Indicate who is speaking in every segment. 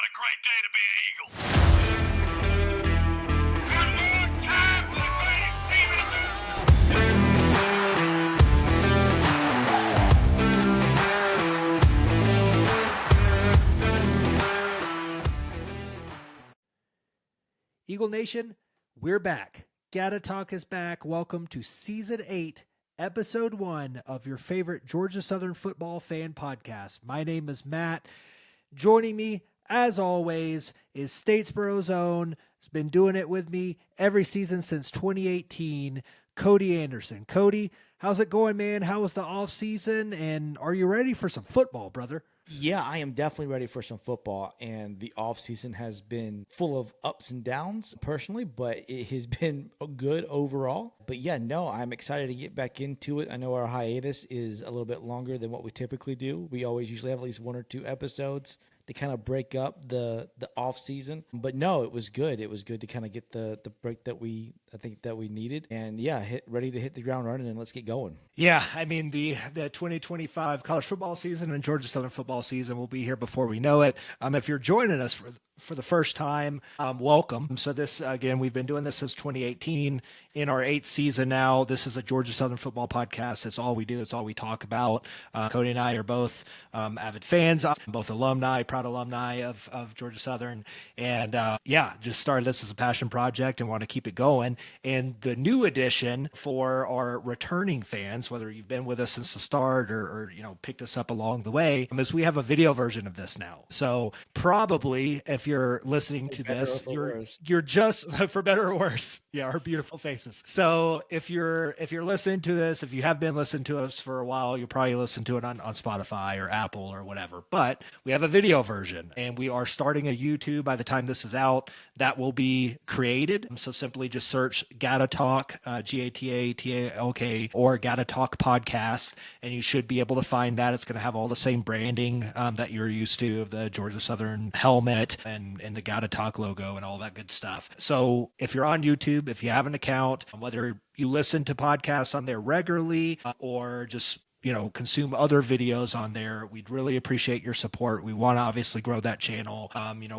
Speaker 1: What a great day to be an Eagle. One more time for the greatest team in America.
Speaker 2: Eagle Nation, we're back. GATA Talk is back. Welcome to Season 8, Episode 1 of your favorite Georgia Southern football fan podcast. My name is Matt. Joining me, as always, is Statesboro's own. Has been doing it with me every season since 2018, Cody Anderson. Cody, how's it going, man? How was the off season? And are you ready for some football, brother?
Speaker 3: Yeah, I am definitely ready for some football, and the offseason has been full of ups and downs personally, but it has been good overall. But yeah, no, I'm excited to get back into it. I know our hiatus is a little bit longer than what we typically do. We always usually have at least 1 or 2 episodes to kind of break up the off season. But no, it was good. It was good to kind of get the break that I think we needed. And yeah, ready to hit the ground running and let's get going.
Speaker 2: Yeah, I mean, the 2025 college football season and Georgia Southern football season will be here before we know it. If you're joining us for the first time, welcome. So this, again, we've been doing this since 2018 in our 8th season now. This is a Georgia Southern football podcast. It's all we do. It's all we talk about. Cody and I are both avid fans, both proud alumni of Georgia Southern. And just started this as a passion project and want to keep it going. And the new addition for our returning fans, whether you've been with us since the start or picked us up along the way, is we have a video version of this now. So probably if you're listening to this, you're just for better or worse. Yeah, our beautiful faces. So if you're listening to this, if you have been listening to us for a while, you'll probably listen to it on Spotify or Apple or whatever. But we have a video version, and we are starting a YouTube by the time this is out. That will be created. So simply just search GATA Talk, GATA-TALK, or GATA Talk podcast, and you should be able to find that. It's going to have all the same branding that you're used to of the Georgia Southern helmet and the GATA Talk logo and all that good stuff. So if you're on YouTube, if you have an account, whether you listen to podcasts on there regularly or just consume other videos on there, we'd really appreciate your support. We want to obviously grow that channel.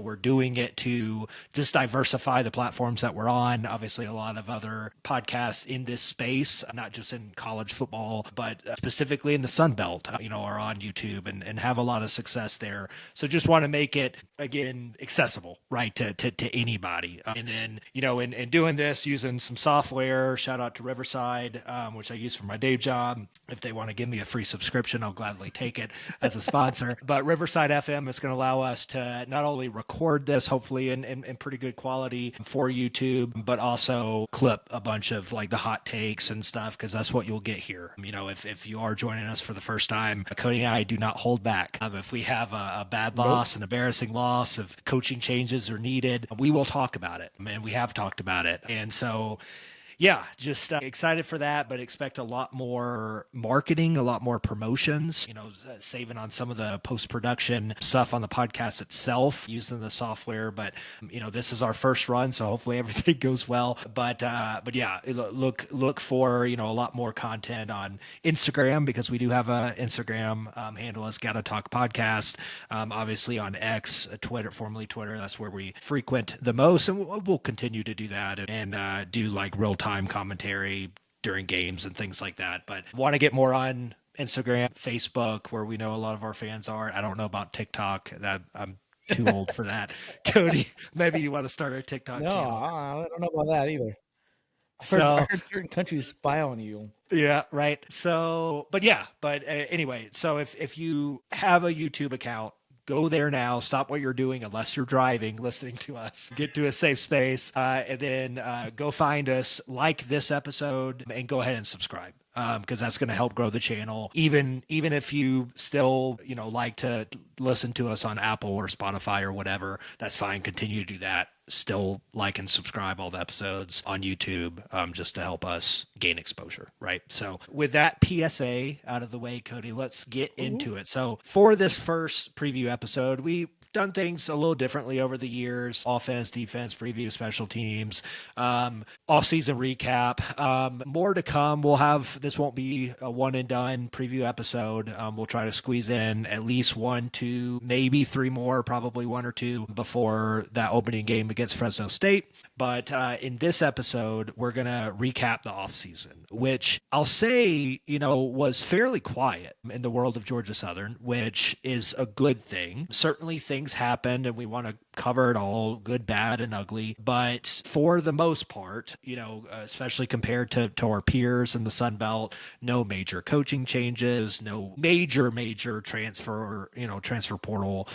Speaker 2: We're doing it to just diversify the platforms that we're on. Obviously, a lot of other podcasts in this space, not just in college football, but specifically in the Sun Belt, are on YouTube and have a lot of success there. So just want to make it, again, accessible, right, to anybody. And then, in doing this, using some software, shout out to Riverside, which I use for my day job. If they want to give me a free subscription, I'll gladly take it as a sponsor. But Riverside FM is going to allow us to not only record this, hopefully in pretty good quality for YouTube, but also clip a bunch of like the hot takes and stuff, because that's what you'll get here. If you are joining us for the first time, Cody and I do not hold back. If we have a bad loss, an embarrassing loss, if coaching changes are needed, we will talk about it. And we have talked about it. And so yeah, just excited for that, but expect a lot more marketing, a lot more promotions, saving on some of the post-production stuff on the podcast itself, using the software. But, this is our first run, so hopefully everything goes well. But yeah, look for, a lot more content on Instagram, because we do have an Instagram handle as GATA Talk Podcast. Obviously on X, Twitter, formerly Twitter, that's where we frequent the most. And we'll continue to do that and do like real-time commentary during games and things like that. But want to get more on Instagram, Facebook, where we know a lot of our fans are. I don't know about TikTok. That I'm too old for that. Cody, maybe you want to start a TikTok channel.
Speaker 3: No, I don't know about that either. I heard certain countries spy on you.
Speaker 2: Yeah, right. So, but anyway, so if you have a YouTube account, go there now. Stop what you're doing, unless you're driving, listening to us. Get to a safe space, and then go find us, like this episode, and go ahead and subscribe, because that's going to help grow the channel. Even if you still, like to listen to us on Apple or Spotify or whatever, that's fine. Continue to do that. Still like and subscribe all the episodes on YouTube, just to help us gain exposure, right? So with that PSA out of the way, Cody, let's get into it. So for this first preview episode, we done things a little differently over the years: offense, defense, preview, special teams, off-season recap. More to come. This won't be a one and done preview episode. We'll try to squeeze in at least 1, 2, maybe 3 more, probably 1 or 2 before that opening game against Fresno State. But in this episode, we're going to recap the offseason, which I'll say, was fairly quiet in the world of Georgia Southern, which is a good thing. Certainly things happened and we want to cover it all, good, bad, and ugly. But for the most part, especially compared to our peers in the Sun Belt, no major coaching changes, no major transfer portal,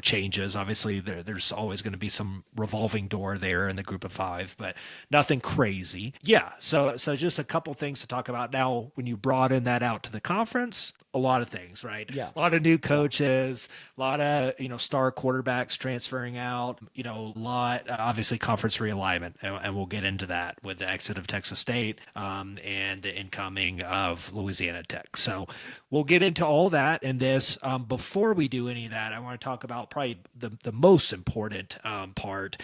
Speaker 2: changes. Obviously, there's always going to be some revolving door there in the group of 5, but nothing crazy. Yeah. So just a couple things to talk about. Now, when you broaden that out to the conference, a lot of things, right?
Speaker 3: Yeah.
Speaker 2: A lot of new coaches, a lot of, star quarterbacks transferring out, obviously conference realignment. And we'll get into that with the exit of Texas State and the incoming of Louisiana Tech. So we'll get into all that in this. Before we do any of that, I want to talk about probably the most important part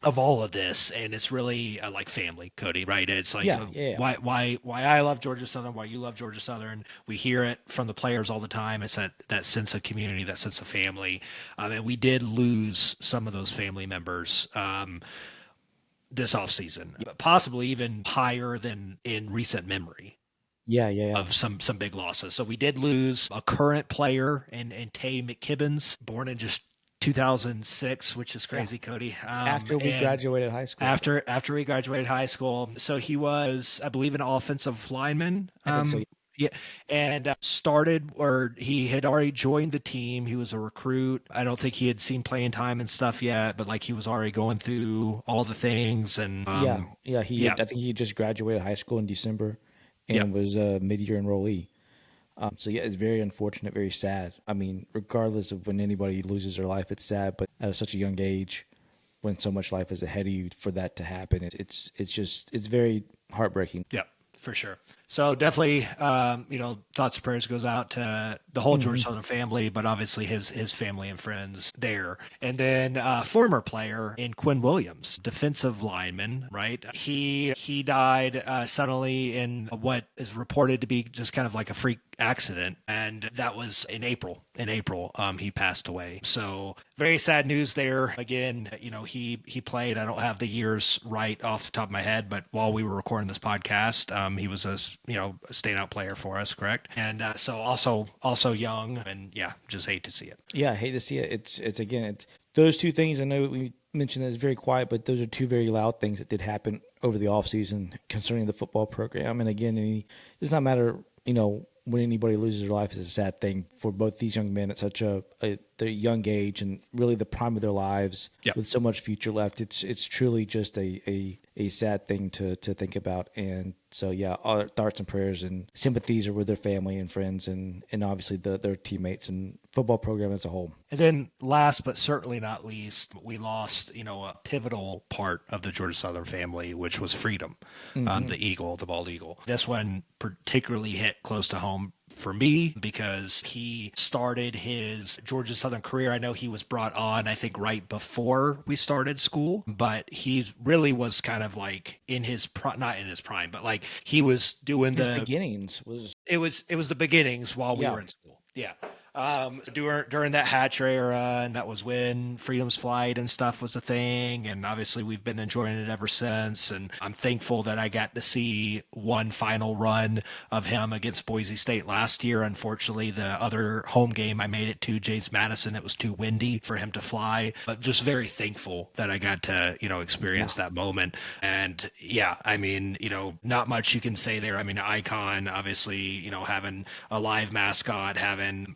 Speaker 2: of all of this, and it's really like family, Cody, right? It's like why I love Georgia Southern, why you love Georgia Southern. We hear it from the players all the time. It's that sense of community, that sense of family, and we did lose some of those family members this offseason, possibly even higher than in recent memory.
Speaker 3: Yeah.
Speaker 2: Of some big losses. So we did lose a current player in Tay McKibbins, born in just 2006, which is crazy, Cody.
Speaker 3: After we graduated high school.
Speaker 2: After we graduated high school. So he was, I believe, an offensive lineman.
Speaker 3: I think so.
Speaker 2: Yeah. And he had already joined the team. He was a recruit. I don't think he had seen playing time and stuff yet, but like he was already going through all the things. And
Speaker 3: I think he just graduated high school in December and was a mid-year enrollee. It's very unfortunate, very sad. I mean, regardless of when anybody loses their life, it's sad. But at such a young age, when so much life is ahead of you, for that to happen, it's very heartbreaking.
Speaker 2: Yeah, for sure. So definitely, thoughts and prayers goes out to the whole Georgia Southern family, but obviously his family and friends there. And then former player in Quinn Williams, defensive lineman, right? He died suddenly in what is reported to be just kind of like a freak accident, and that was in April. He passed away. So very sad news there. Again, he played. I don't have the years right off the top of my head, but while we were recording this podcast, he was a standout player for us, correct? And so also young, and just hate to see it.
Speaker 3: Yeah, I hate to see it. It's those two things. I know we mentioned that it's very quiet, but those are two very loud things that did happen over the offseason concerning the football program. And again, it does not matter, when anybody loses their life, is a sad thing for both these young men at such their young age and really the prime of their lives with so much future left. It's truly just a sad thing to think about. And so, our thoughts and prayers and sympathies are with their family and friends and obviously their teammates and football program as a whole.
Speaker 2: And then last but certainly not least, we lost, a pivotal part of the Georgia Southern family, which was Freedom, the bald eagle. This one particularly hit close to home for me because he started his Georgia Southern career. I know he was brought on, I think, right before we started school, but he really was kind of like in his not in his prime, but like he was doing
Speaker 3: his beginnings.
Speaker 2: It was the beginnings while we were in school. Yeah. During that Hatcher era, and that was when Freedom's Flight and stuff was a thing, and obviously we've been enjoying it ever since, and I'm thankful that I got to see one final run of him against Boise State last year. Unfortunately, the other home game I made it to, James Madison, it was too windy for him to fly, but just very thankful that I got to, experience that moment. And not much you can say there. I mean, icon, obviously, having a live mascot, having,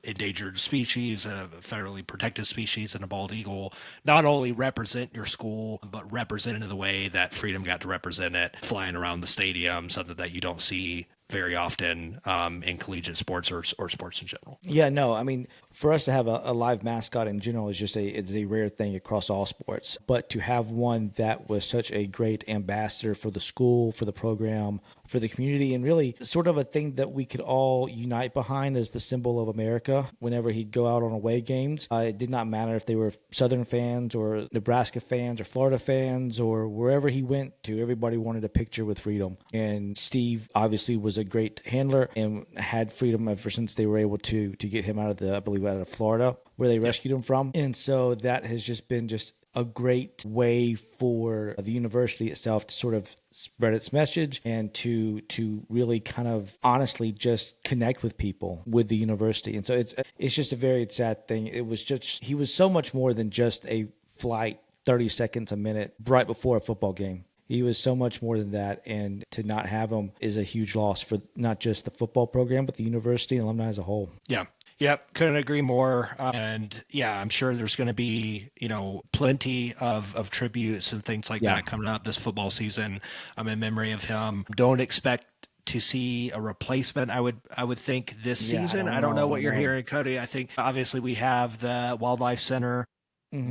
Speaker 2: endangered species, a federally protected species, and a bald eagle, not only represent your school, but represent it in the way that Freedom got to represent it, flying around the stadium, something that you don't see very often in collegiate sports or sports in general.
Speaker 3: Yeah, no, I mean, for us to have a live mascot in general is a rare thing across all sports. But to have one that was such a great ambassador for the school, for the program, for the community, and really sort of a thing that we could all unite behind as the symbol of America. Whenever he'd go out on away games, it did not matter if they were Southern fans or Nebraska fans or Florida fans or wherever he went to, everybody wanted a picture with Freedom. And Steve obviously was a great handler and had Freedom ever since they were able to get him out of Florida, where they rescued him from. And so that has just been a great way for the university itself to sort of spread its message and to really kind of honestly just connect with people with the university. And so it's just a very sad thing. It was just, he was so much more than just a flight 30 seconds a minute right before a football game. He was so much more than that, and to not have him is a huge loss for not just the football program, but the university and alumni as a whole.
Speaker 2: Yeah. Yep, couldn't agree more. And yeah, I'm sure there's going to be, plenty of tributes and things like that coming up this football season. In memory of him. Don't expect to see a replacement, I would think, this season. I don't know what you're hearing, Cody. I think obviously we have the Wildlife Center.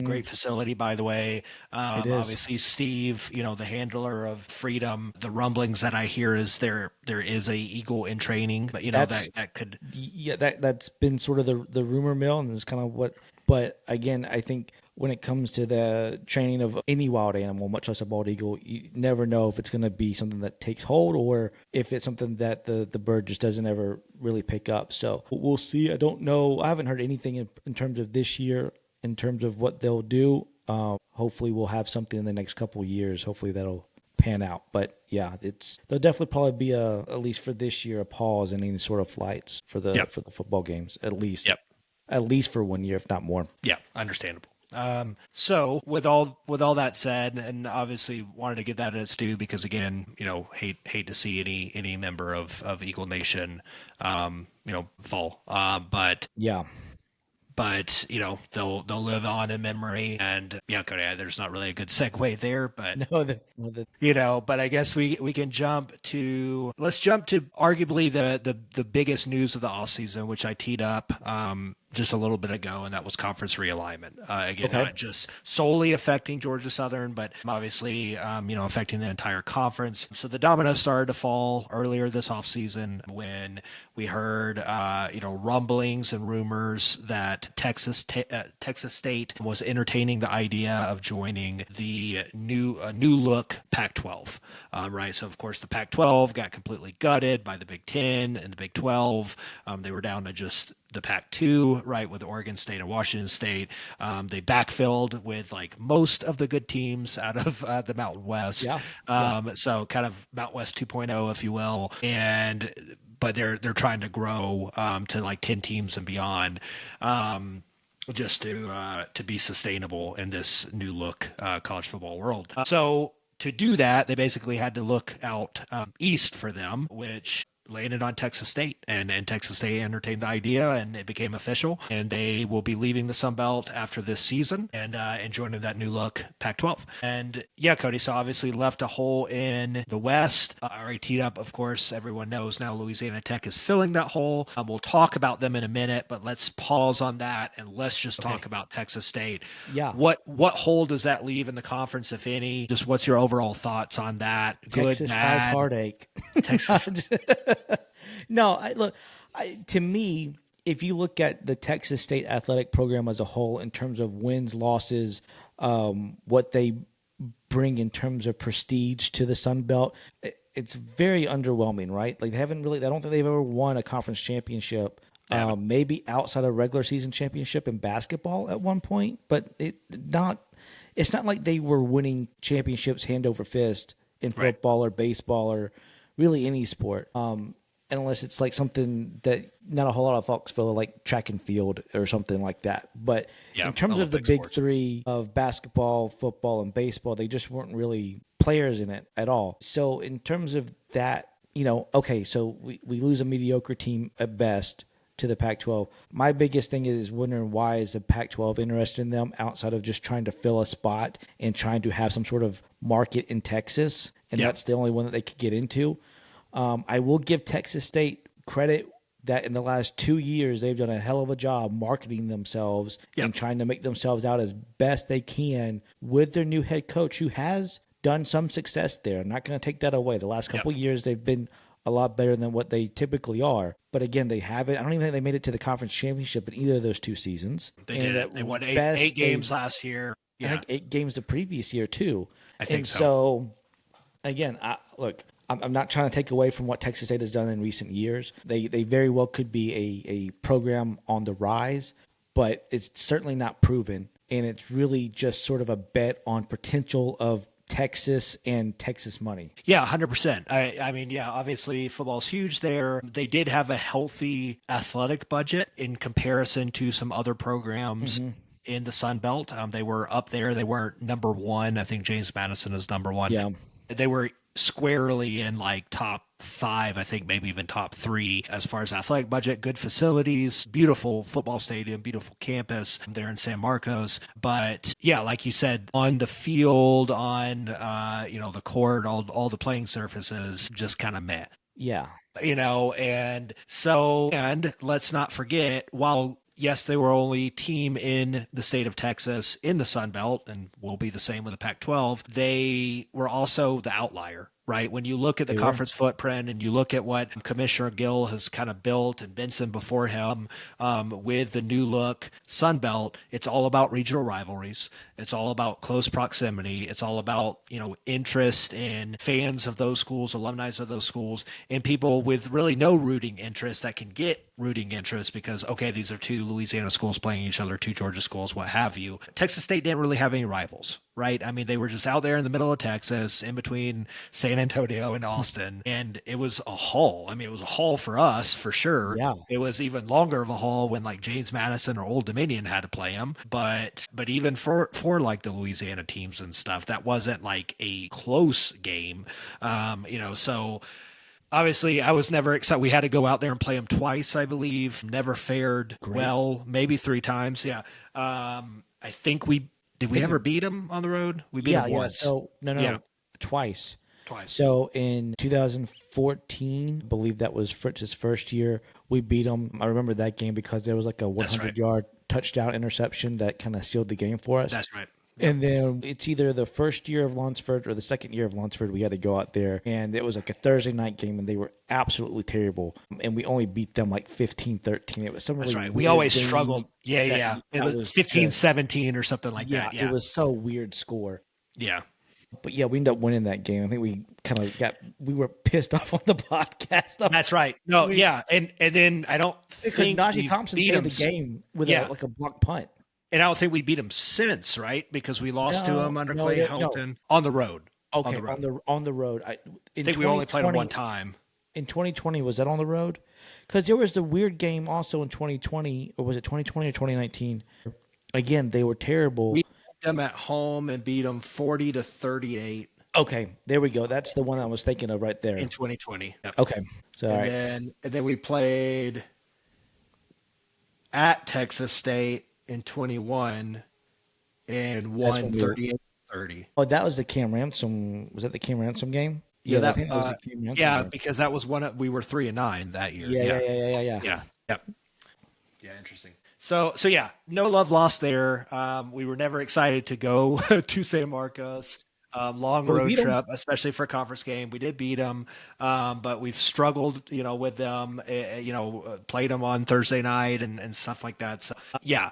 Speaker 2: Great facility, by the way. Obviously, Steve, the handler of Freedom. The rumblings that I hear is there is a eagle in training, but that could.
Speaker 3: Yeah, that's been sort of the rumor mill, and it's kind of what. But again, I think when it comes to the training of any wild animal, much less a bald eagle, you never know if it's going to be something that takes hold or if it's something that the bird just doesn't ever really pick up. So we'll see. I don't know. I haven't heard anything in terms of this year. In terms of what they'll do, hopefully we'll have something in the next couple of years. Hopefully that'll pan out. But yeah, there'll definitely probably be at least for this year, a pause in any sort of flights for the football games, at least. Yep. At least for 1 year, if not more.
Speaker 2: Yeah, understandable. So with all that said, and obviously wanted to get that in its due because again, hate to see any member of Eagle Nation, fall. But yeah. But they'll live on in memory, and Cody, there's not really a good segue there, but but I guess we can let's jump to arguably the biggest news of the offseason, which I teed up just a little bit ago, and that was conference realignment. Not just solely affecting Georgia Southern, but obviously affecting the entire conference. So the dominoes started to fall earlier this offseason when we heard rumblings and rumors that Texas State was entertaining the idea of joining the new look Pac-12. Right. So of course the Pac-12 got completely gutted by the Big Ten and the Big 12. They were down to just the Pac-2, right, with Oregon State and Washington State. They backfilled with like most of the good teams out of the Mountain West. So kind of Mountain West 2.0, if you will. But they're trying to grow to like 10 teams and beyond, just to be sustainable in this new look college football world. So to do that, they basically had to look out east for them, which landed on Texas State, and Texas State entertained the idea, and it became official, and they will be leaving the Sun Belt after this season and joining that new look Pac-12. And Cody, so obviously left a hole in the West. I already teed up, of course, everyone knows now Louisiana Tech is filling that hole. We'll talk about them in a minute, but let's pause on that and let's just talk about Texas State. What hole does that leave in the conference, if any? Just what's your overall thoughts on that?
Speaker 3: Texas
Speaker 2: Good,
Speaker 3: size
Speaker 2: bad?
Speaker 3: Heartache.
Speaker 2: Texas.
Speaker 3: No, to me, if you look at the Texas State athletic program as a whole in terms of wins, losses, what they bring in terms of prestige to the Sun Belt, it's very underwhelming, right? Like I don't think they've ever won a conference championship. Maybe outside a regular season championship in basketball at one point, but it's not like they were winning championships hand over fist in football or baseball or really any sport, unless it's like something that not a whole lot of folks feel like track and field or something like that. But in terms of the big three of basketball, football, and baseball, they just weren't really players in it at all. So in terms of that, so we lose a mediocre team at best to the Pac-12. My biggest thing is wondering why is the Pac-12 interested in them outside of just trying to fill a spot and trying to have some sort of market in Texas. And that's the only one that they could get into. I will give Texas State credit that in the last 2 years, they've done a hell of a job marketing themselves and trying to make themselves out as best they can with their new head coach who has done some success there. I'm not going to take that away. The last couple of years, they've been a lot better than what they typically are. But again, they haven't. I don't even think they made it to the conference championship in either of those 2 seasons.
Speaker 2: They did. They won eight games last year.
Speaker 3: I think 8 games the previous year too.
Speaker 2: I think
Speaker 3: so. Again, I'm not trying to take away from what Texas State has done in recent years. They very well could be a program on the rise, but it's certainly not proven. And it's really just sort of a bet on potential of Texas and Texas money.
Speaker 2: Yeah, 100%. I mean, yeah, obviously football's huge there. They did have a healthy athletic budget in comparison to some other programs in the Sun Belt. They were up there. They weren't number one. I think James Madison is number one.
Speaker 3: Yeah.
Speaker 2: They were squarely in like top 5, I think maybe even top 3 as far as athletic budget, good facilities, beautiful football stadium, beautiful campus there in San Marcos. But yeah, like you said, on the field, on the court, all the playing surfaces, just kind of meh.
Speaker 3: Yeah.
Speaker 2: And let's not forget, while yes, they were only team in the state of Texas in the Sun Belt, and will be the same with the Pac-12, they were also the outlier, right? When you look at the conference footprint and you look at what Commissioner Gill has kind of built and Benson before him with the new look Sun Belt, it's all about regional rivalries. It's all about close proximity. It's all about, interest in fans of those schools, alumni of those schools, and people with really no rooting interest that can get rooting interest because, okay, these are 2 Louisiana schools playing each other, 2 Georgia schools, what have you. Texas State didn't really have any rivals, right? I mean, they were just out there in the middle of Texas, in between San Antonio and Austin, and it was a haul. I mean, it was a haul for us, for sure.
Speaker 3: Yeah.
Speaker 2: It was even longer of a haul when like James Madison or Old Dominion had to play them, but even for like the Louisiana teams and stuff, that wasn't like a close game, so obviously, I was never excited. We had to go out there and play them twice, I believe. Never fared well, maybe 3 times. Yeah. I think we ever beat them on the road? We beat them once.
Speaker 3: So, no. Twice.
Speaker 2: Twice.
Speaker 3: So in 2014, I believe that was Fritz's first year, we beat them. I remember that game because there was like a 100-yard touchdown interception that kind of sealed the game for us.
Speaker 2: That's right.
Speaker 3: And then it's either the first year of Lunsford or the second year of Lunsford. We had to go out there, and it was like a Thursday night game, and they were absolutely terrible. And we only beat them like 15-13. It was some really
Speaker 2: We always struggled. Yeah. It was 15-17 or something like that. Yeah.
Speaker 3: It was so weird score.
Speaker 2: Yeah.
Speaker 3: But yeah, we ended up winning that game. I think we kind of we were pissed off on the podcast.
Speaker 2: That's right. No, yeah. And then I don't think
Speaker 3: Najee Thompson saved the game with like a block punt.
Speaker 2: And I don't think we beat them since, right? Because we lost to them under Clay Helton on the road.
Speaker 3: Okay, on the road. I
Speaker 2: think we only played them one time.
Speaker 3: In 2020, was that on the road? Because there was the weird game also in 2020, or was it 2020 or 2019? Again, they were terrible.
Speaker 2: We beat them at home and beat them 40-38.
Speaker 3: Okay, there we go. That's the one I was thinking of right there.
Speaker 2: In 2020. Yep.
Speaker 3: Okay. So,
Speaker 2: and then we played at Texas State in 21 and won 38-30.
Speaker 3: Oh, that was the Cam Ransom. Was that the Cam Ransom game?
Speaker 2: Yeah,
Speaker 3: I think that was the Cam Ransom game.
Speaker 2: Because that was we were 3-9 that year.
Speaker 3: Yeah.
Speaker 2: Yep. Yeah, interesting. So yeah, no love lost there. We were never excited to go to San Marcos. Long road trip, especially for a conference game. We did beat them, but we've struggled, with them, played them on Thursday night and stuff like that. So, yeah,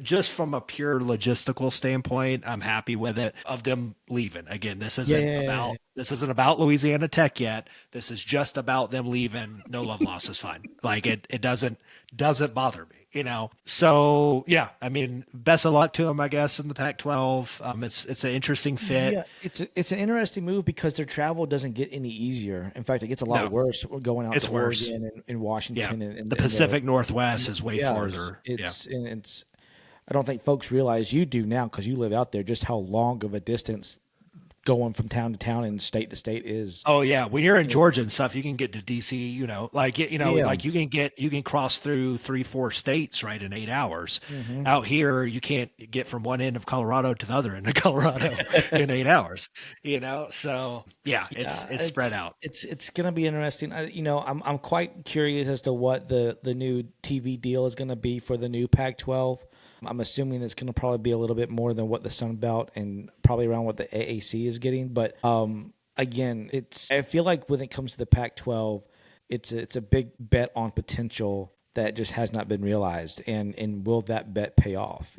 Speaker 2: just from a pure logistical standpoint, I'm happy with it, of them leaving. Again, this isn't about Louisiana Tech yet. This is just about them leaving. No love lost is fine. Like it doesn't bother me. So yeah, I mean, best of luck to them, I guess, in the Pac-12. It's an interesting fit.
Speaker 3: Yeah, it's an interesting move because their travel doesn't get any easier. In fact, it gets a lot worse going out to Oregon and Washington.
Speaker 2: Yeah. And the Pacific Northwest is way farther.
Speaker 3: I don't think folks realize, you do now because you live out there, just how long of a distance going from town to town and state to state is.
Speaker 2: Oh yeah, when you're in Georgia and stuff, you can get to DC. Like you can cross through 3-4 states right in 8 hours. Mm-hmm. Out here, you can't get from one end of Colorado to the other end of Colorado in 8 hours. So yeah, it's spread out.
Speaker 3: It's going to be interesting. I'm quite curious as to what the new TV deal is going to be for the new Pac-12. I'm assuming it's going to probably be a little bit more than what the Sun Belt and probably around what the AAC is getting. But again, I feel like when it comes to the Pac-12, it's a big bet on potential that just has not been realized, and will that bet pay off?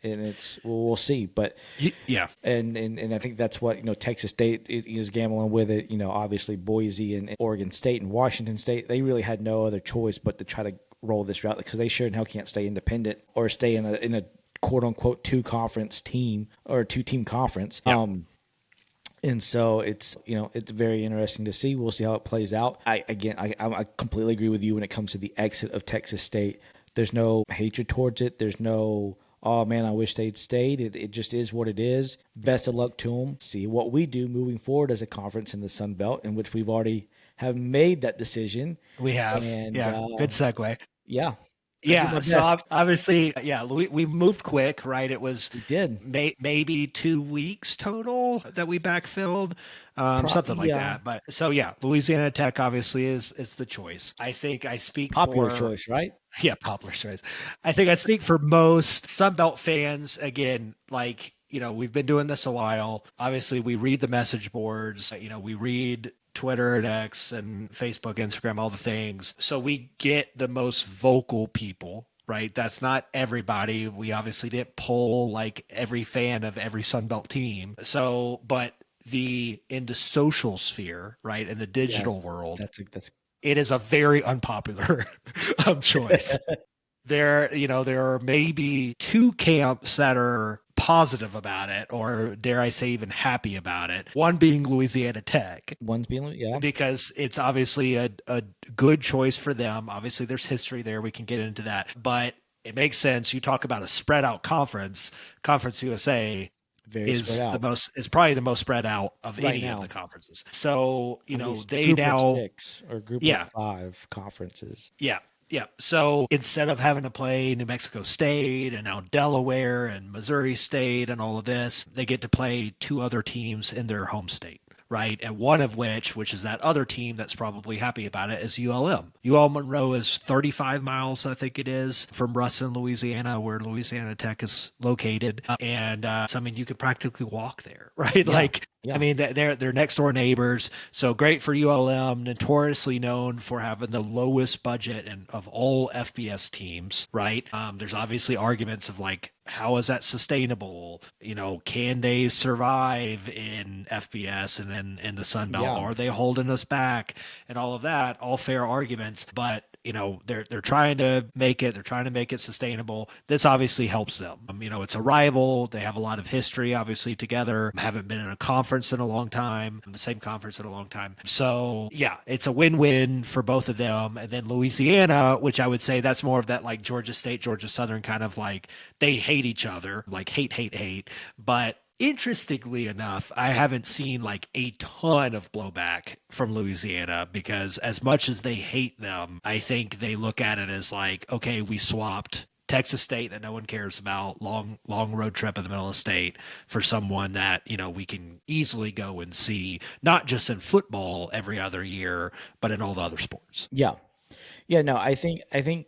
Speaker 3: And we'll see. But
Speaker 2: yeah,
Speaker 3: and I think that's what Texas State is gambling with it. Obviously Boise and Oregon State and Washington State, they really had no other choice but to try to roll this route because they sure in hell can't stay independent or stay in a quote unquote two team conference.
Speaker 2: Yep.
Speaker 3: And so it's very interesting to see. We'll see how it plays out. I completely agree with you when it comes to the exit of Texas State. There's no hatred towards it. There's no, oh man, I wish they'd stayed. It just is what it is. Best of luck to them. See what we do moving forward as a conference in the Sun Belt, in which we've already have made that decision.
Speaker 2: We have.
Speaker 3: And,
Speaker 2: good segue.
Speaker 3: Yeah.
Speaker 2: Yeah, so obviously, we moved quick, right? It was
Speaker 3: we did
Speaker 2: maybe 2 weeks total that we backfilled, something like that. But so Louisiana Tech obviously is the choice. I think I speak
Speaker 3: popular choice, right?
Speaker 2: Yeah, popular choice. I think I speak for most Sunbelt fans. Again, we've been doing this a while. Obviously, we read the message boards. We read Twitter and X and Facebook, Instagram, all the things. So we get the most vocal people, right? That's not everybody. We obviously didn't poll like every fan of every Sunbelt team. So, but in the social sphere, right, in the digital world, it is a very unpopular choice. There are maybe two camps that are positive about it, or dare I say even happy about it. One being Louisiana Tech.
Speaker 3: One's being,
Speaker 2: because it's obviously a good choice for them. Obviously there's history there. We can get into that, but it makes sense. You talk about a spread out conference USA is probably the most spread out of any of the conferences. So, they now
Speaker 3: of 6 or group of 5 conferences.
Speaker 2: Yeah. Yeah. So instead of having to play New Mexico State and now Delaware and Missouri State and all of this, they get to play 2 other teams in their home state. Right. And one of which is that other team that's probably happy about it, is ULM. UL Monroe is 35 miles, I think it is, from Ruston, Louisiana, where Louisiana Tech is located. So, you could practically walk there, right? Yeah. They're next door neighbors. So great for ULM, notoriously known for having the lowest budget of all FBS teams, right? There's obviously arguments of how is that sustainable? Can they survive in FBS and then in the Sun Belt? Yeah. Are they holding us back? And all of that, all fair arguments, but they're trying to make it. They're trying to make it sustainable. This obviously helps them. It's a rival. They have a lot of history, obviously, together. Haven't been in a conference in a long time, the same conference in a long time. So yeah, it's a win-win for both of them. And then Louisiana, which I would say that's more of that Georgia State, Georgia Southern kind of they hate each other, hate. But interestingly enough, I haven't seen a ton of blowback from Louisiana, because as much as they hate them, I think they look at it as okay, we swapped Texas State that no one cares about, long road trip in the middle of the state, for someone that, we can easily go and see, not just in football every other year, but in all the other sports.
Speaker 3: Yeah. Yeah, no, I think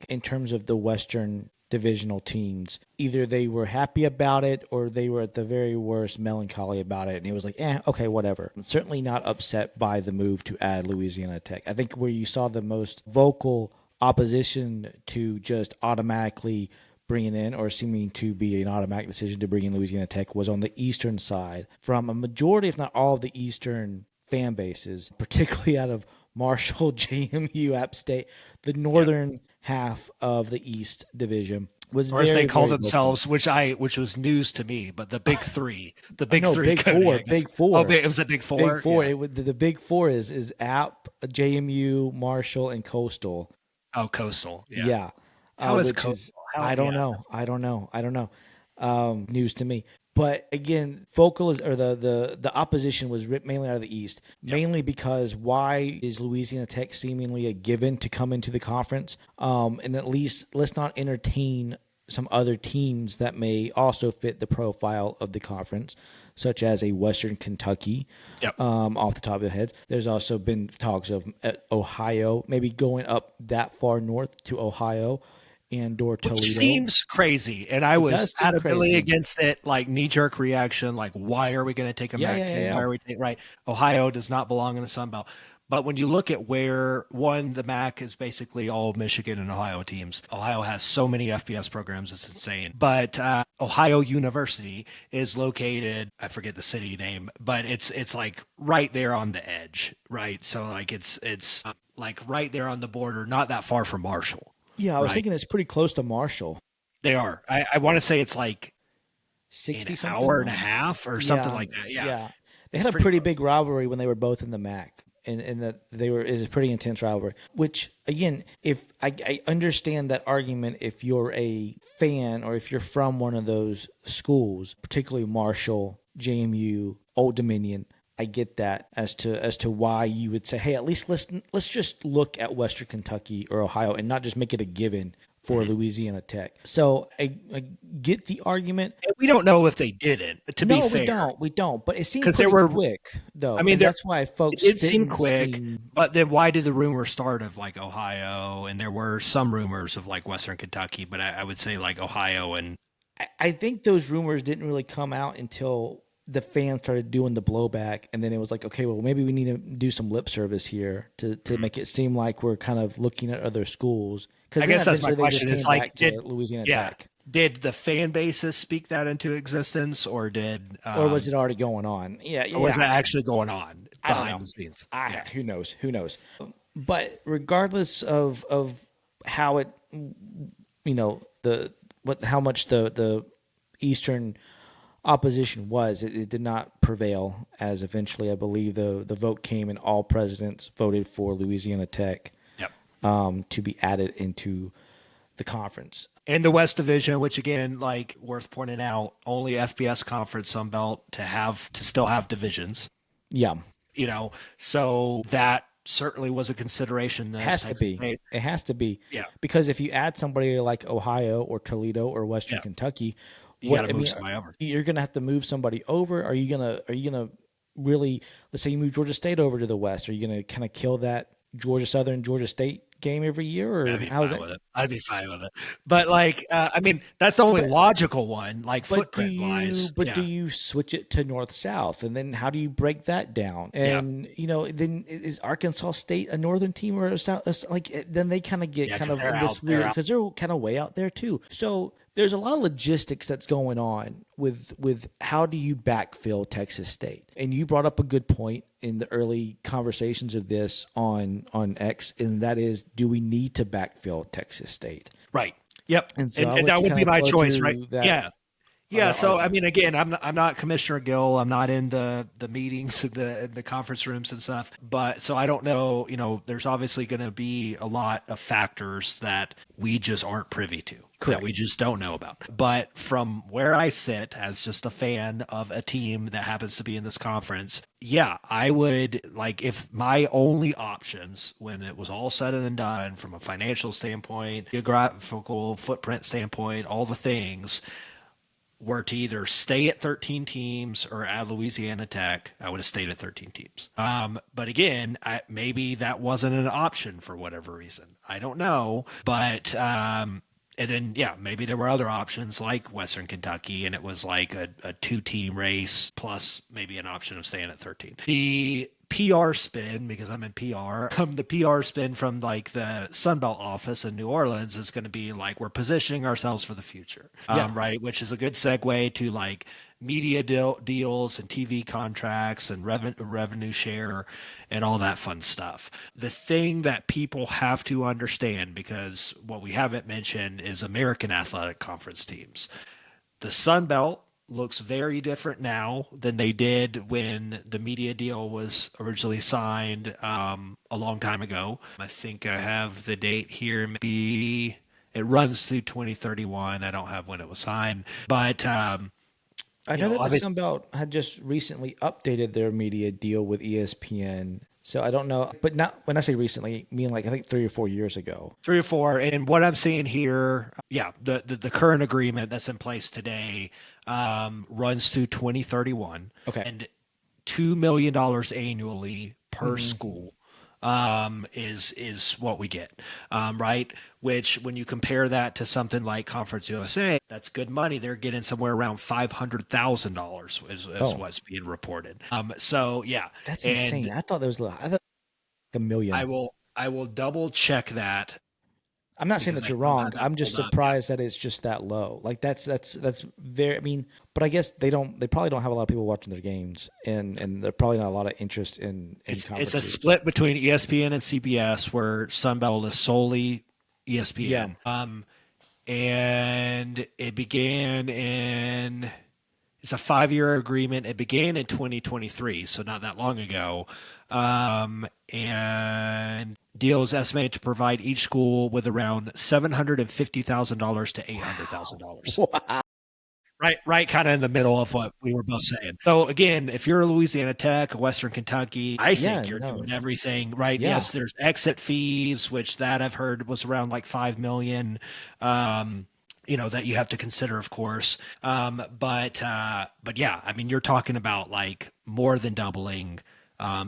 Speaker 3: in terms of the Western divisional teams, either they were happy about it or they were at the very worst melancholy about it, and it was okay, whatever. I'm certainly not upset by the move to add Louisiana Tech. I think where you saw the most vocal opposition to just automatically bringing in, or seeming to be an automatic decision to bring in Louisiana Tech, was on the eastern side, from a majority, if not all, of the eastern fan bases, particularly out of Marshall, JMU, App State, the northern half of the East Division. Was
Speaker 2: or as they call themselves, which was news to me, but the Big Three, Big Four. Oh, it was a Big Four.
Speaker 3: Big Four. Yeah. The Big Four is App, JMU, Marshall, and Coastal.
Speaker 2: Oh, Coastal. Yeah.
Speaker 3: Yeah.
Speaker 2: How is Coastal?
Speaker 3: I don't know. News to me. But again, the opposition was mainly out of the East, mainly because why is Louisiana Tech seemingly a given to come into the conference? And at least let's not entertain some other teams that may also fit the profile of the conference, such as a Western Kentucky.
Speaker 2: Yep.
Speaker 3: Off the top of the head, there's also been talks of Ohio, maybe going up that far north to Ohio, and or Toledo.
Speaker 2: Which seems crazy. And I was
Speaker 3: does seem
Speaker 2: adamantly
Speaker 3: crazy.
Speaker 2: against it, like knee-jerk reaction, like why are we going to take a MAC team?
Speaker 3: Yeah.
Speaker 2: Why are we taking right? Ohio does not belong in the Sun Belt. But when you look at where the MAC is basically all Michigan and Ohio teams. Ohio has so many FBS programs, it's insane. But Ohio University is located, I forget the city name, but it's like right there on the edge, right? So like it's like right there on the border, not that far from Marshall.
Speaker 3: Yeah, I was
Speaker 2: Right.
Speaker 3: thinking it's pretty close to Marshall.
Speaker 2: They are. I want to say it's like
Speaker 3: 60
Speaker 2: an
Speaker 3: something.
Speaker 2: hour and a half or something like that. Yeah.
Speaker 3: Yeah. They
Speaker 2: It's
Speaker 3: had a
Speaker 2: pretty
Speaker 3: pretty
Speaker 2: close.
Speaker 3: big rivalry when they were both in the MAC. And that it was a pretty intense rivalry. Which again, if I understand that argument, if you're a fan or if you're from one of those schools, particularly Marshall, JMU, Old Dominion, I get that as to why you would say, hey, at least let's just look at Western Kentucky or Ohio and not just make it a given for Louisiana Tech. So I get the argument.
Speaker 2: And we don't know if they didn't, to be fair.
Speaker 3: We don't. But it seemed
Speaker 2: 'Cause
Speaker 3: pretty
Speaker 2: there were-
Speaker 3: quick, though.
Speaker 2: I mean,
Speaker 3: And that's why folks
Speaker 2: It did seem
Speaker 3: didn't
Speaker 2: quick,
Speaker 3: seem-
Speaker 2: but then why did the rumor start of like Ohio? And there were some rumors of like Western Kentucky, but I would say like Ohio and
Speaker 3: I think those rumors didn't really come out until the fans started doing the blowback, and then it was like, okay, well, maybe we need to do some lip service here to make it seem like we're kind of looking at other schools. Because
Speaker 2: I guess that's my
Speaker 3: eventually they just
Speaker 2: question. Is
Speaker 3: came
Speaker 2: like,
Speaker 3: back to Louisiana Tech.
Speaker 2: did the fan bases speak that into existence, or did
Speaker 3: Or was it already going on? Yeah,
Speaker 2: or was that actually going on
Speaker 3: I don't
Speaker 2: behind
Speaker 3: know.
Speaker 2: the scenes?
Speaker 3: Who knows? But regardless of how it, how much the Eastern opposition was, it did not prevail. As eventually, I believe the vote came, and all presidents voted for Louisiana Tech to be added into the conference.
Speaker 2: In the West Division, which again, like worth pointing out, only FBS conference Sunbelt to still have divisions.
Speaker 3: Yeah.
Speaker 2: So that certainly was a consideration.
Speaker 3: It has to be. It has to be.
Speaker 2: Yeah.
Speaker 3: Because if you add somebody like Ohio or Toledo or Western Kentucky,
Speaker 2: you got to move somebody over.
Speaker 3: You're going to have to move somebody over. Are you gonna really? Let's say you move Georgia State over to the West. Are you going to kind of kill that Georgia Southern, Georgia State game every year, or how is that?
Speaker 2: I'd be fine with it. But like, I mean, that's the only logical one, like footprint wise.
Speaker 3: But do you switch it to north south, and then how do you break that down? And then is Arkansas State a northern team or a south? Like then they kind of get kind of in this weird because they're kind of way out there too. So there's a lot of logistics that's going on with how do you backfill Texas State? And you brought up a good point in the early conversations of this on X, and that is, do we need to backfill Texas State?
Speaker 2: Right. Yep.
Speaker 3: And so
Speaker 2: and that would be my choice, right?
Speaker 3: That,
Speaker 2: Yeah. So I mean, again, I'm not Commissioner Gill. I'm not in the meetings, in the conference rooms and stuff. But so I don't know. There's obviously going to be a lot of factors that we just aren't privy to. Correct. That we just don't know about. But from where I sit as just a fan of a team that happens to be in this conference, yeah, I would like if my only options when it was all said and done from a financial standpoint, geographical footprint standpoint, all the things were to either stay at 13 teams or add Louisiana Tech, I would have stayed at 13 teams. But again, maybe that wasn't an option for whatever reason. I don't know. But and then, maybe there were other options like Western Kentucky, and it was like a 2-team race plus maybe an option of staying at 13. The PR spin, because I'm in PR, the PR spin from like the Sunbelt office in New Orleans is going to be like, we're positioning ourselves for the future, right? Which is a good segue to like media deals and TV contracts and revenue share and all that fun stuff. The thing that people have to understand, because what we haven't mentioned is American Athletic Conference teams. The Sun Belt looks very different now than they did when the media deal was originally signed a long time ago. I think I have the date here. Maybe it runs through 2031. I don't have when it was signed, but
Speaker 3: I know that the Sun Belt had just recently updated their media deal with ESPN. So I don't know, but not when I say recently, I mean like I think 3 or 4 years ago.
Speaker 2: 3 or 4, and what I'm seeing here, the current agreement that's in place today runs through 2031.
Speaker 3: Okay,
Speaker 2: and $2 million annually per school. is what we get, right? Which when you compare that to something like Conference USA, that's good money. They're getting somewhere around $500,000 is
Speaker 3: Oh,
Speaker 2: what's being reported. So yeah,
Speaker 3: that's
Speaker 2: and
Speaker 3: insane. I thought there was I thought a
Speaker 2: I
Speaker 3: million.
Speaker 2: will I will double check that
Speaker 3: I'm not saying
Speaker 2: because
Speaker 3: that
Speaker 2: I
Speaker 3: you're
Speaker 2: don't have
Speaker 3: wrong.
Speaker 2: that
Speaker 3: I'm just
Speaker 2: pulled up. Yeah.
Speaker 3: surprised that it's just that low. Like that's very. I mean, but I guess they don't. They probably don't have a lot of people watching their games, and they're probably not a lot of interest in
Speaker 2: It's a
Speaker 3: conferences.
Speaker 2: split between ESPN and CBS, where Sunbelt is solely
Speaker 3: Yeah.
Speaker 2: ESPN. And it began in it's a 5-year agreement. It began in 2023, so not that long ago. And deal is estimated to provide each school with around $750,000 to $800,000.
Speaker 3: Wow.
Speaker 2: Right, kind of in the middle of what we were both saying. So again, if you're a Louisiana Tech, Western Kentucky, I
Speaker 3: Yeah.
Speaker 2: think you're
Speaker 3: No.
Speaker 2: doing everything right.
Speaker 3: Yeah.
Speaker 2: Yes, there's exit fees, which that I've heard was around like 5 million. That you have to consider, of course. But yeah, I mean, you're talking about like more than doubling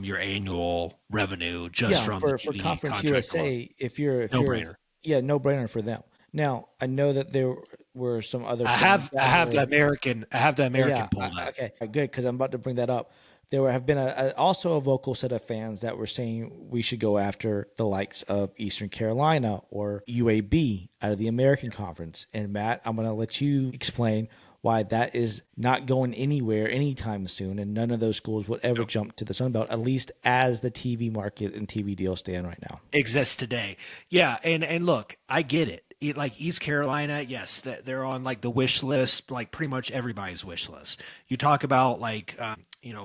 Speaker 2: your annual revenue just
Speaker 3: Yeah.
Speaker 2: from the
Speaker 3: For
Speaker 2: TV
Speaker 3: Conference
Speaker 2: contract alone.
Speaker 3: USA, if
Speaker 2: No
Speaker 3: you're
Speaker 2: brainer.
Speaker 3: yeah, no brainer for them. Now I know that there were some other
Speaker 2: I
Speaker 3: things
Speaker 2: have I
Speaker 3: that
Speaker 2: have
Speaker 3: were.
Speaker 2: the American
Speaker 3: Yeah.
Speaker 2: pulled up.
Speaker 3: Okay. Good. Because I'm about to bring that up. There have been also a vocal set of fans that were saying we should go after the likes of Eastern Carolina or UAB out of the American Conference. And Matt, I'm going to let you explain why that is not going anywhere anytime soon, and none of those schools would ever jump to the Sun Belt, at least as the TV market and TV deals stand right now.
Speaker 2: Exists today. Yeah, and look, I get it. Like East Carolina, yes, they're on like the wish list, like pretty much everybody's wish list. You talk about like
Speaker 3: An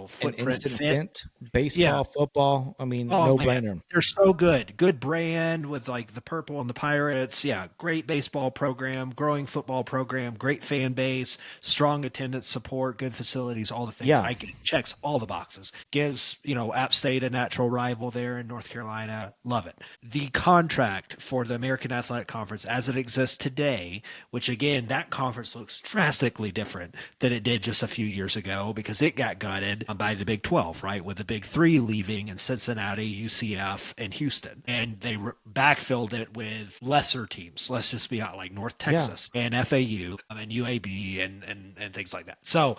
Speaker 2: footprint
Speaker 3: instant
Speaker 2: fit.
Speaker 3: fent,
Speaker 2: Yeah.
Speaker 3: baseball, football. I mean,
Speaker 2: Oh
Speaker 3: no
Speaker 2: man,
Speaker 3: brainer.
Speaker 2: they're so good. Good brand with like the purple and the Pirates. Yeah, great baseball program, growing football program, great fan base, strong attendance support, good facilities, all the things.
Speaker 3: Yeah.
Speaker 2: I get checks all the boxes. Gives, App State a natural rival there in North Carolina. Love it. The contract for the American Athletic Conference as it exists today, which again, that conference looks drastically different than it did just a few years ago because it got gutted by the Big 12, right? With the Big 3 leaving in Cincinnati, UCF, and Houston. And they backfilled it with lesser teams. Let's just be out like North Texas and FAU and UAB and things like that. So,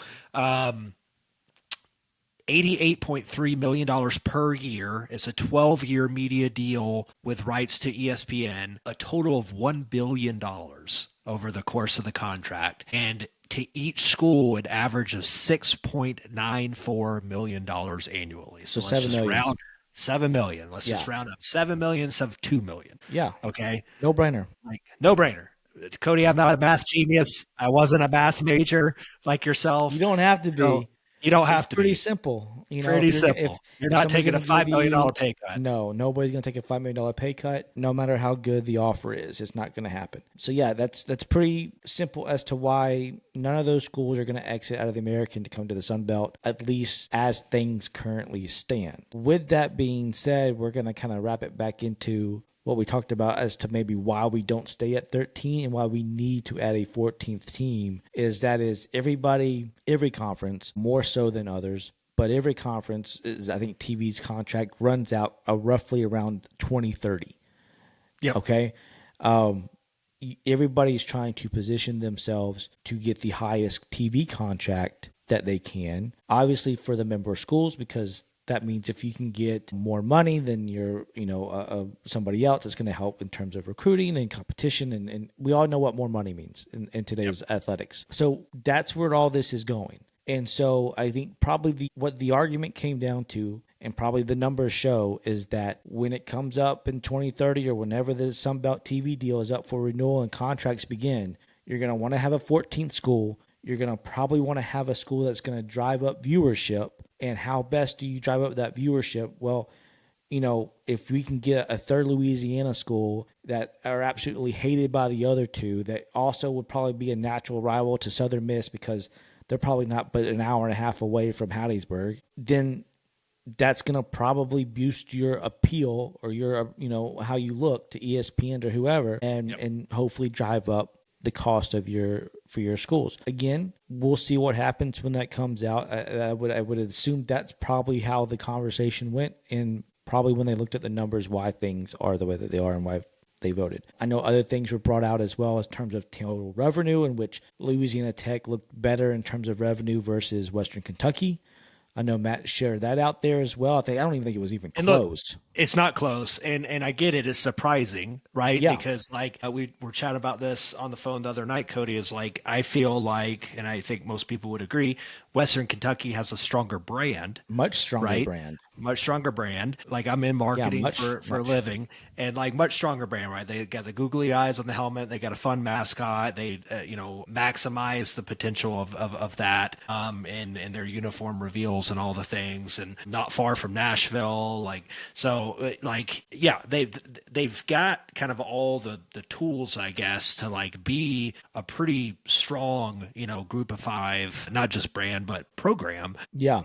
Speaker 2: $88.3 million per year. It's a 12-year media deal with rights to ESPN, a total of $1 billion over the course of the contract. And to each school, an average of $6.94 million annually. So let's
Speaker 3: 7
Speaker 2: just
Speaker 3: million.
Speaker 2: round 7 million. Let's just round up 7 million instead of 2 million.
Speaker 3: Yeah.
Speaker 2: Okay.
Speaker 3: No brainer.
Speaker 2: Like no brainer. Cody, I'm not a math genius. I wasn't a math major like yourself.
Speaker 3: You don't have to
Speaker 2: So
Speaker 3: be.
Speaker 2: you don't
Speaker 3: It's
Speaker 2: have to
Speaker 3: pretty
Speaker 2: be.
Speaker 3: simple.
Speaker 2: Pretty
Speaker 3: If you're
Speaker 2: simple. You're
Speaker 3: if
Speaker 2: not
Speaker 3: someone's
Speaker 2: taking a
Speaker 3: gonna
Speaker 2: $5
Speaker 3: give
Speaker 2: million
Speaker 3: you
Speaker 2: pay cut.
Speaker 3: no, nobody's gonna take a $5 million pay cut, no matter how good the offer is. It's not gonna happen. So yeah, that's pretty simple as to why none of those schools are gonna exit out of the American to come to the Sun Belt, at least as things currently stand. With that being said, we're gonna kind of wrap it back into what we talked about as to maybe why we don't stay at 13 and why we need to add a 14th team is every conference, more so than others, but every conference is, I think TV's contract runs out roughly around 2030.
Speaker 2: Yep.
Speaker 3: Okay. Everybody's trying to position themselves to get the highest TV contract that they can, obviously for the member schools, because that means if you can get more money than you're, somebody else, it's going to help in terms of recruiting and competition. And we all know what more money means in today's athletics. So that's where all this is going. And so I think probably what the argument came down to, and probably the numbers show, is that when it comes up in 2030 or whenever the Sunbelt TV deal is up for renewal and contracts begin, you're going to want to have a 14th school. You're going to probably want to have a school that's going to drive up viewership. And how best do you drive up that viewership? Well, if we can get a third Louisiana school that are absolutely hated by the other two, that also would probably be a natural rival to Southern Miss because they're probably not but an hour and a half away from Hattiesburg, then that's going to probably boost your appeal or your, how you look to ESPN or whoever, and hopefully drive up the cost of your schools. Again, we'll see what happens when that comes out. I would assume that's probably how the conversation went, and probably when they looked at the numbers, why things are the way that they are and why they voted. I know other things were brought out as well as terms of total revenue, in which Louisiana Tech looked better in terms of revenue versus Western Kentucky. I know Matt shared that out there as well. I don't even think it was even
Speaker 2: And look,
Speaker 3: close.
Speaker 2: it's not close, and I get it. It's surprising, right?
Speaker 3: Yeah.
Speaker 2: Because like we were chatting about this on the phone the other night. Cody is like, I feel like, and I think most people would agree, Western Kentucky has a stronger brand,
Speaker 3: Much stronger
Speaker 2: right?
Speaker 3: brand.
Speaker 2: Much stronger brand. Like I'm in marketing
Speaker 3: much,
Speaker 2: for a
Speaker 3: much.
Speaker 2: living, and like much stronger brand, right? They got the googly eyes on the helmet. They got a fun mascot. They maximize the potential of that in their uniform reveals and all the things, and not far from Nashville. They've got kind of all the tools, I guess, to like be a pretty strong group of five, not just brand but program.
Speaker 3: Yeah.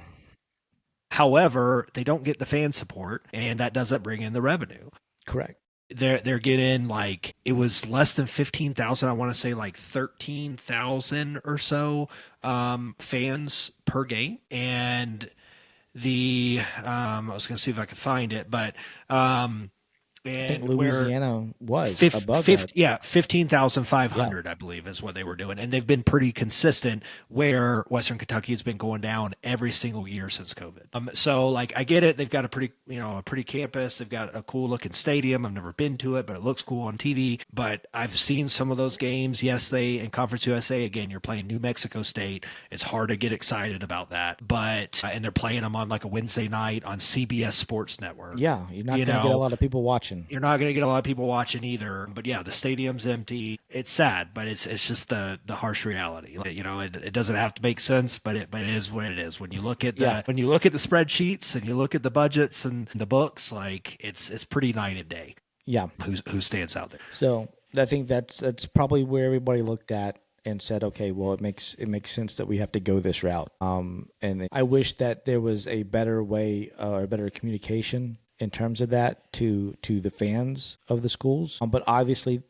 Speaker 2: However, they don't get the fan support, and that doesn't bring in the revenue.
Speaker 3: Correct.
Speaker 2: They're getting like, it was less than 15,000. I want to say like 13,000 or so fans per game, and I was going to see if I could find it, but
Speaker 3: I think Louisiana was above
Speaker 2: 50,
Speaker 3: that.
Speaker 2: yeah, 15,500, I believe, is what they were doing. And they've been pretty consistent, where Western Kentucky has been going down every single year since COVID. So like, I get it. They've got a pretty campus. They've got a cool looking stadium. I've never been to it, but it looks cool on TV. But I've seen some of those games. Yes, in Conference USA, again, you're playing New Mexico State. It's hard to get excited about that. But, and they're playing them on like a Wednesday night on CBS Sports Network.
Speaker 3: Yeah. You're not going to get a lot of people watching.
Speaker 2: You're not going to get a lot of people watching either. But yeah, the stadium's empty. It's sad, but it's just the harsh reality. It doesn't have to make sense, but it is what it is. When you look at the spreadsheets and you look at the budgets and the books, like it's pretty night and day.
Speaker 3: Yeah.
Speaker 2: Who stands out there?
Speaker 3: So I think that's probably where everybody looked at and said, okay, well, it makes sense that we have to go this route. And I wish that there was a better way or better communication in terms of that to the fans of the schools. But obviously,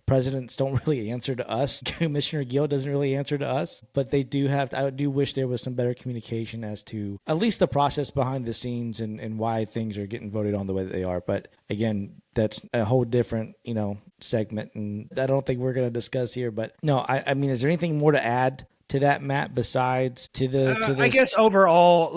Speaker 3: presidents don't really answer to us. Commissioner Gill doesn't really answer to us, but they do have I do wish there was some better communication as to at least the process behind the scenes and why things are getting voted on the way that they are. But again, that's a whole different, segment, and I don't think we're going to discuss here. But no, I mean, is there anything more to add to that, Matt, besides to this?
Speaker 2: I guess overall,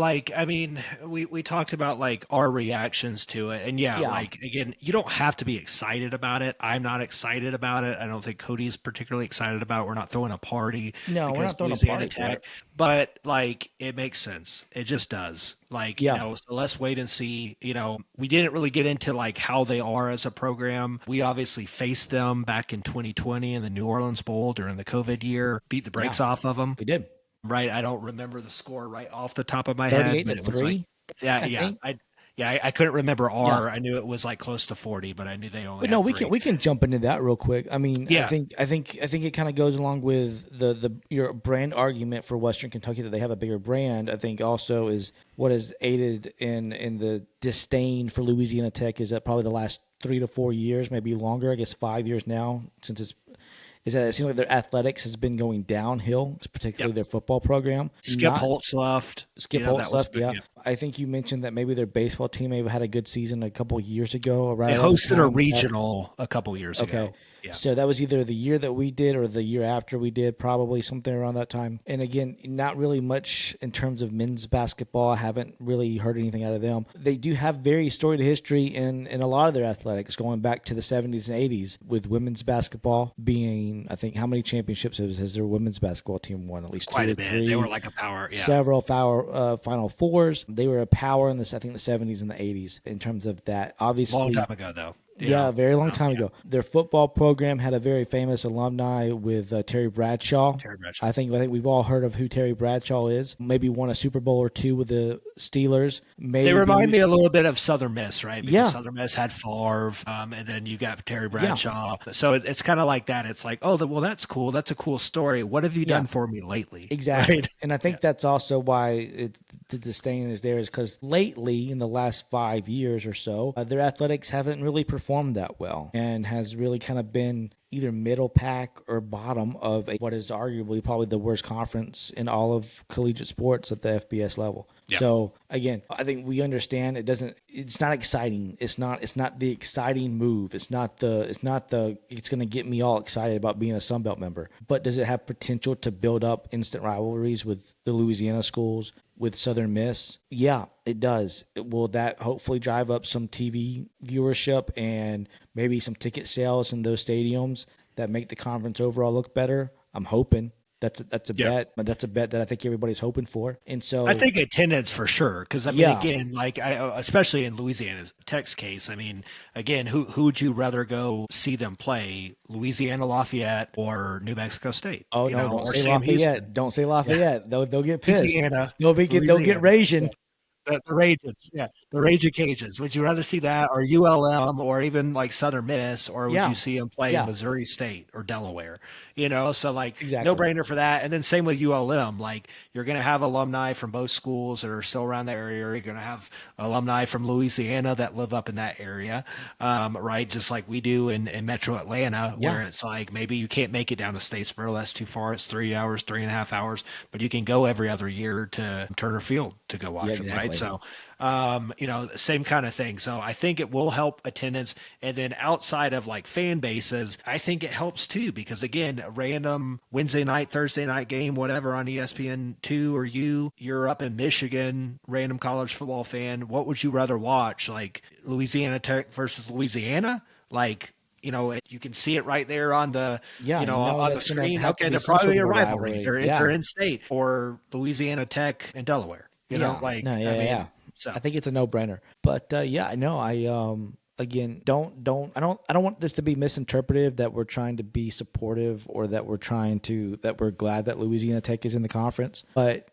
Speaker 2: we talked about like our reactions to it, and like, again, you don't have to be excited about it. I'm not excited about it. I don't think Cody's particularly excited about it. We're not throwing a party.
Speaker 3: No, we're not throwing
Speaker 2: Louisiana
Speaker 3: a party.
Speaker 2: Tech, but like, it makes sense. It just does. So let's wait and see. We didn't really get into like how they are as a program. We obviously faced them back in 2020 in the New Orleans Bowl during the COVID year, beat the brakes off of them.
Speaker 3: We did.
Speaker 2: Right. I don't remember the score right off the top of my head, but it was like, I couldn't remember R. I knew it was like close to 40, but I knew they only.
Speaker 3: But no, we can jump into that real quick. I mean, I think it kind of goes along with your brand argument for Western Kentucky that they have a bigger brand. I think also is what has aided in the disdain for Louisiana Tech is that probably the last 3 to 4 years, maybe longer. I guess 5 years now, since is that it seems like their athletics has been going downhill, particularly their football program.
Speaker 2: Skip Holtz left.
Speaker 3: Holtz left, yeah. I think you mentioned that maybe their baseball team may have had a good season a couple of years ago.
Speaker 2: They hosted a regional a couple of years ago. Yeah.
Speaker 3: So that was either the year that we did or the year after we did, probably something around that time. And again, not really much in terms of men's basketball. I haven't really heard anything out of them. They do have very storied history in a lot of their athletics, going back to the 70s and 80s, with women's basketball being, I think, how many championships has their women's basketball team won? At least
Speaker 2: quite
Speaker 3: two
Speaker 2: a bit.
Speaker 3: 3,
Speaker 2: they were like a power. Yeah.
Speaker 3: Several Final Fours. They were a power in the 70s and the 80s in terms of that. Obviously,
Speaker 2: long time ago though.
Speaker 3: Yeah, a very long time ago. Their football program had a very famous alumni with Terry Bradshaw. I think we've all heard of who Terry Bradshaw is. Maybe won a Super Bowl or two with the Steelers.
Speaker 2: They remind me a little bit of Southern Miss, right? Because Southern Miss had Favre, and then you got Terry Bradshaw. So it's kind of like that. It's like, oh, well, that's cool. That's a cool story. What have you done for me lately?
Speaker 3: Exactly.
Speaker 2: Right?
Speaker 3: And I think that's also why the disdain is there, is because lately, in the last 5 years or so, their athletics haven't really performed that well and has really kind of been either middle pack or bottom of what is arguably probably the worst conference in all of collegiate sports at the FBS level.
Speaker 2: Yeah.
Speaker 3: So again, I think we understand it's not exciting. It's not the exciting move. It's going to get me all excited about being a Sun Belt member. But does it have potential to build up instant rivalries with the Louisiana schools, with Southern Miss? Yeah, it does. Will that hopefully drive up some TV viewership and maybe some ticket sales in those stadiums that make the conference overall look better? I'm hoping. That's a bet, but that's a bet that I think everybody's hoping for. And so
Speaker 2: I think attendance for sure, because I mean,
Speaker 3: Yeah.
Speaker 2: again, like especially in Louisiana Tech's case, I mean, again, who would you rather go see them play, Louisiana Lafayette or New Mexico State?
Speaker 3: Oh
Speaker 2: you
Speaker 3: no!
Speaker 2: know,
Speaker 3: Don't
Speaker 2: or
Speaker 3: say
Speaker 2: Sam
Speaker 3: Lafayette.
Speaker 2: Houston,
Speaker 3: Don't say Lafayette. They'll get pissed.
Speaker 2: Louisiana,
Speaker 3: They'll get
Speaker 2: Louisiana.
Speaker 3: raging.
Speaker 2: The Rages, the Raging Cajuns. Would you rather see that, or ULM, or even like Southern Miss, or would
Speaker 3: Yeah.
Speaker 2: you see them play
Speaker 3: Yeah.
Speaker 2: Missouri State or Delaware? You know, so like
Speaker 3: Exactly.
Speaker 2: no brainer for that. And then same with ULM. Like you're going to have alumni from both schools that are still around the area. You're going to have alumni from Louisiana that live up in that area, right? Just like we do in Metro Atlanta,
Speaker 3: Yeah.
Speaker 2: where it's like maybe you can't make it down to Statesboro. That's too far. It's 3 hours, 3.5 hours, but you can go every other year to Turner Field to go watch them, right?
Speaker 3: exactly.
Speaker 2: So, you know, same kind of thing. So I think it will help attendance. And then outside of like fan bases, I think it helps too, because again, a random Wednesday night, Thursday night game, whatever on ESPN2 or you're up in Michigan, random college football fan. What would you rather watch? Like Louisiana Tech versus Louisiana? Like, you know, you can see it right there on the, on the
Speaker 3: that's gonna
Speaker 2: screen.
Speaker 3: have to
Speaker 2: Okay,
Speaker 3: be
Speaker 2: they're
Speaker 3: some
Speaker 2: probably
Speaker 3: sort
Speaker 2: a
Speaker 3: of
Speaker 2: rivalry.
Speaker 3: rivalry.
Speaker 2: They're in state, or Louisiana Tech and Delaware. You know, like
Speaker 3: no,
Speaker 2: I mean,
Speaker 3: yeah.
Speaker 2: so
Speaker 3: I think it's a no-brainer. But yeah, I know. Again, I don't want this to be misinterpreted that we're trying to be supportive or that we're glad that Louisiana Tech is in the conference. But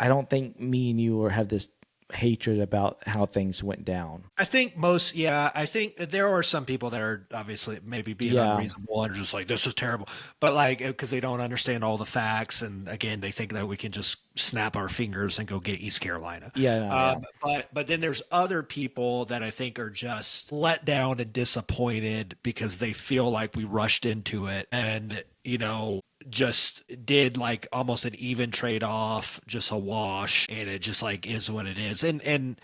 Speaker 3: I don't think me and you have this hatred about how things went down.
Speaker 2: I think I think that there are some people that are obviously maybe being unreasonable and just like, this is terrible. But like, because they don't understand all the facts. And again, they think that we can just snap our fingers and go get East Carolina. But then there's other people that I think are just let down and disappointed because they feel like we rushed into it and, you know, just did like almost an even trade off, just a wash, and it just like is what it is. And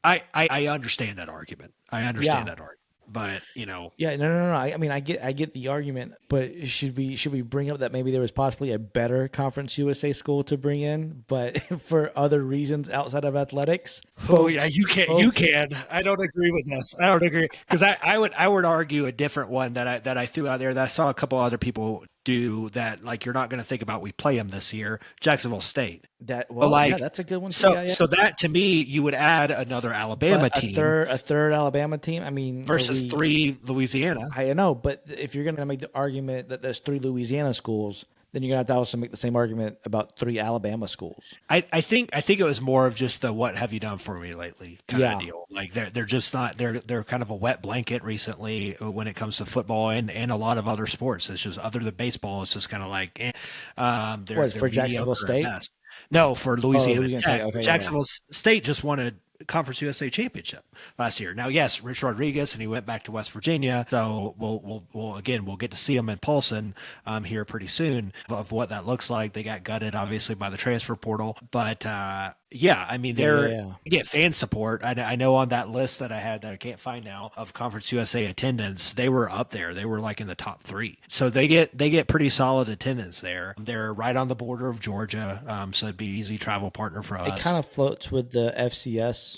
Speaker 2: I understand that argument. I understand that argument. But you know,
Speaker 3: no. I mean, I get the argument, but should we bring up that maybe there was possibly a better Conference USA school to bring in, but for other reasons outside of athletics?
Speaker 2: You can. I don't agree with this. I don't agree, because I would argue a different one that I threw out there that I saw a couple other people do, that like you're not going to think about. We play them this year, Jacksonville State.
Speaker 3: That's a good one.
Speaker 2: So that to me, you would add another Alabama team,
Speaker 3: a third Alabama team. I mean,
Speaker 2: versus 3 Louisiana.
Speaker 3: I know, but if you're going to make the argument that there's 3 Louisiana schools, then you're going to have to also make the same argument about 3 Alabama schools.
Speaker 2: I think it was more of just the "what have you done for me lately" kind of deal. Like they're just not they're kind of a wet blanket recently when it comes to football and a lot of other sports. It's just, other than baseball, it's just kind of like they're
Speaker 3: for Jacksonville State.
Speaker 2: No, for Louisiana Tech.
Speaker 3: Okay,
Speaker 2: Jacksonville State just won a Conference USA championship last year. Now, yes, Rich Rodriguez, and he went back to West Virginia. So we'll get to see him in Paulson here pretty soon of what that looks like. They got gutted, obviously, by the transfer portal. But I mean, you get fan support. I know on that list that I had that I can't find now of Conference USA attendance, they were up there. They were like in the top 3. So they get pretty solid attendance there. They're right on the border of Georgia, so it'd be easy travel partner for us.
Speaker 3: It kind of floats with the FCS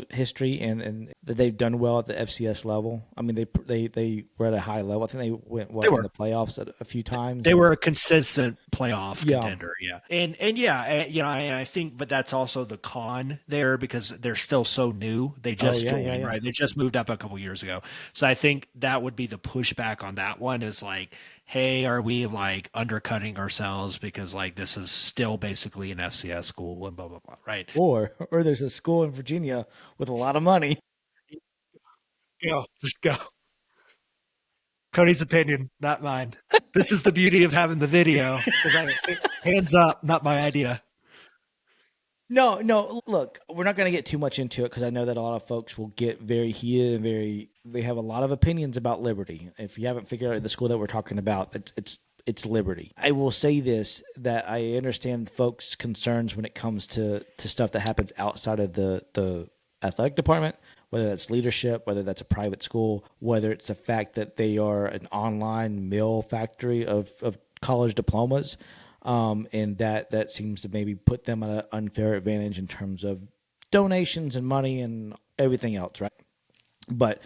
Speaker 3: history and that they've done well at the FCS level. I mean, they were at a high level. I think they went in the playoffs a few times.
Speaker 2: They were a consistent playoff contender, and I think, but that's also the con there, because they're still so new. They just joined, right? They just moved up a couple years ago, so I think that would be the pushback on that one. Is like, hey, are we like undercutting ourselves because like this is still basically an FCS school and blah blah blah, right?
Speaker 3: Or there's a school in Virginia with a lot of money.
Speaker 2: Just go. Cody's opinion, not mine. This is the beauty of having the video. Hands up, not my idea.
Speaker 3: No. Look, we're not going to get too much into it because I know that a lot of folks will get very heated and they have a lot of opinions about Liberty. If you haven't figured out the school that we're talking about, it's Liberty. I will say this, that I understand folks' concerns when it comes to stuff that happens outside of the athletic department, whether that's leadership, whether that's a private school, whether it's the fact that they are an online mill factory of college diplomas. And that seems to maybe put them at an unfair advantage in terms of donations and money and everything else, right? But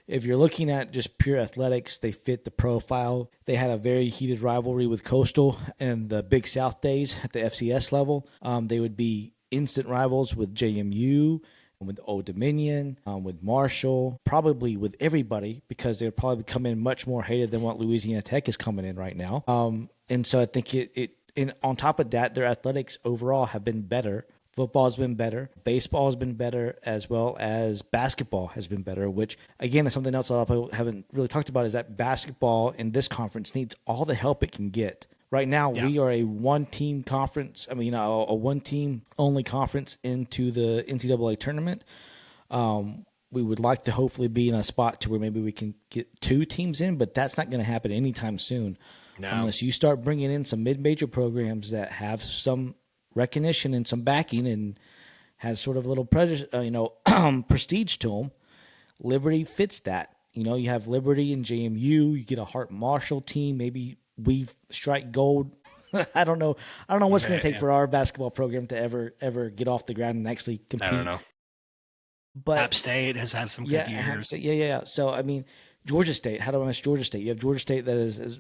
Speaker 3: if you're looking at just pure athletics, they fit the profile. They had a very heated rivalry with Coastal and the Big South days at the FCS level. They would be instant rivals with JMU, with Old Dominion, with Marshall, probably with everybody, because they would probably come in much more hated than what Louisiana Tech is coming in right now. And so I think and on top of that, their athletics overall have been better. Football has been better. Baseball has been better, as well as basketball has been better, which, again, is something else a lot of people haven't really talked about, is that basketball in this conference needs all the help it can get. Right now, we are a one-team conference. A one-team only conference into the NCAA tournament. We would like to hopefully be in a spot to where maybe we can get 2 teams in, but that's not going to happen anytime soon. No. Unless you start bringing in some mid-major programs that have some recognition and some backing and has sort of a little prestige to them. Liberty fits that. You have Liberty and JMU. You get a Hart Marshall team. Maybe we strike gold. I don't know what's going to take for our basketball program to ever get off the ground and actually compete.
Speaker 2: I don't know.
Speaker 3: But
Speaker 2: App State has had some good years.
Speaker 3: Yeah. So, Georgia State. How do I miss Georgia State? You have Georgia State that is.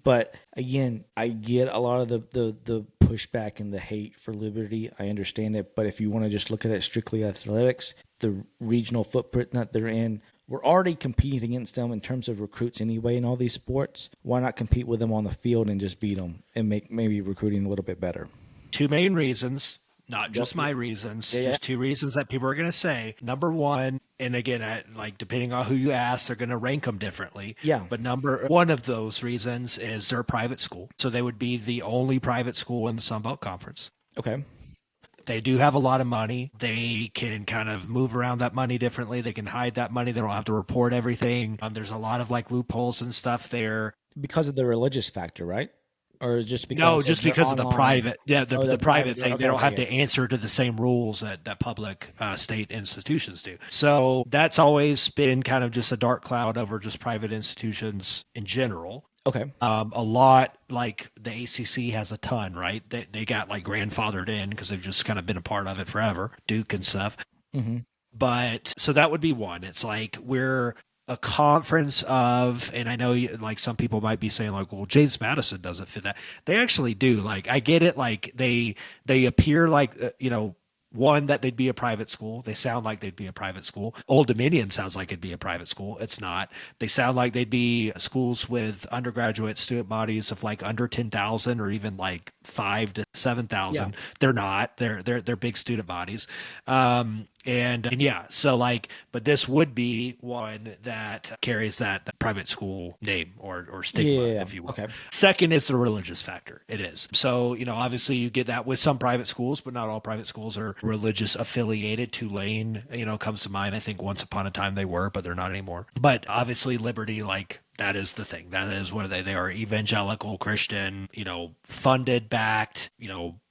Speaker 3: But again, I get a lot of the pushback and the hate for Liberty. I understand it. But if you want to just look at it strictly athletics, the regional footprint that they're in, we're already competing against them in terms of recruits anyway in all these sports. Why not compete with them on the field and just beat them and make maybe recruiting a little bit better?
Speaker 2: 2 main reasons. Not just my reasons, just 2 reasons that people are going to say. Number one, and again, depending on who you ask, they're going to rank them differently.
Speaker 3: Yeah.
Speaker 2: But number one of those reasons is they're a private school. So they would be the only private school in the Sun Belt Conference.
Speaker 3: Okay.
Speaker 2: They do have a lot of money. They can kind of move around that money differently. They can hide that money. They don't have to report everything. There's a lot of loopholes and stuff there.
Speaker 3: Because of the religious factor, right? Or just because
Speaker 2: of the private, the private thing.
Speaker 3: Okay,
Speaker 2: they don't have to answer to the same rules that public state institutions do. So that's always been kind of just a dark cloud over just private institutions in general.
Speaker 3: Okay.
Speaker 2: A lot, like the ACC has a ton, right? They got grandfathered in because they've just kind of been a part of it forever, Duke and stuff. Mm-hmm. But so that would be one. It's we're a conference of, and I know some people might be saying well, James Madison doesn't fit that. They actually do. I get it. They appear one, that they'd be a private school. They sound like they'd be a private school. Old Dominion sounds like it'd be a private school. It's not. They sound like they'd be schools with undergraduate student bodies of under 10,000 or even 5 to 7,000. Yeah. They're not. They're big student bodies. And yeah, so but this would be one that carries that private school name or stigma, if you will. Okay. Second is the religious factor. It is. So, obviously you get that with some private schools, but not all private schools are religious affiliated. Tulane, comes to mind. I think once upon a time they were, but they're not anymore. But obviously Liberty, that is the thing. That is what they are, evangelical Christian, funded, backed,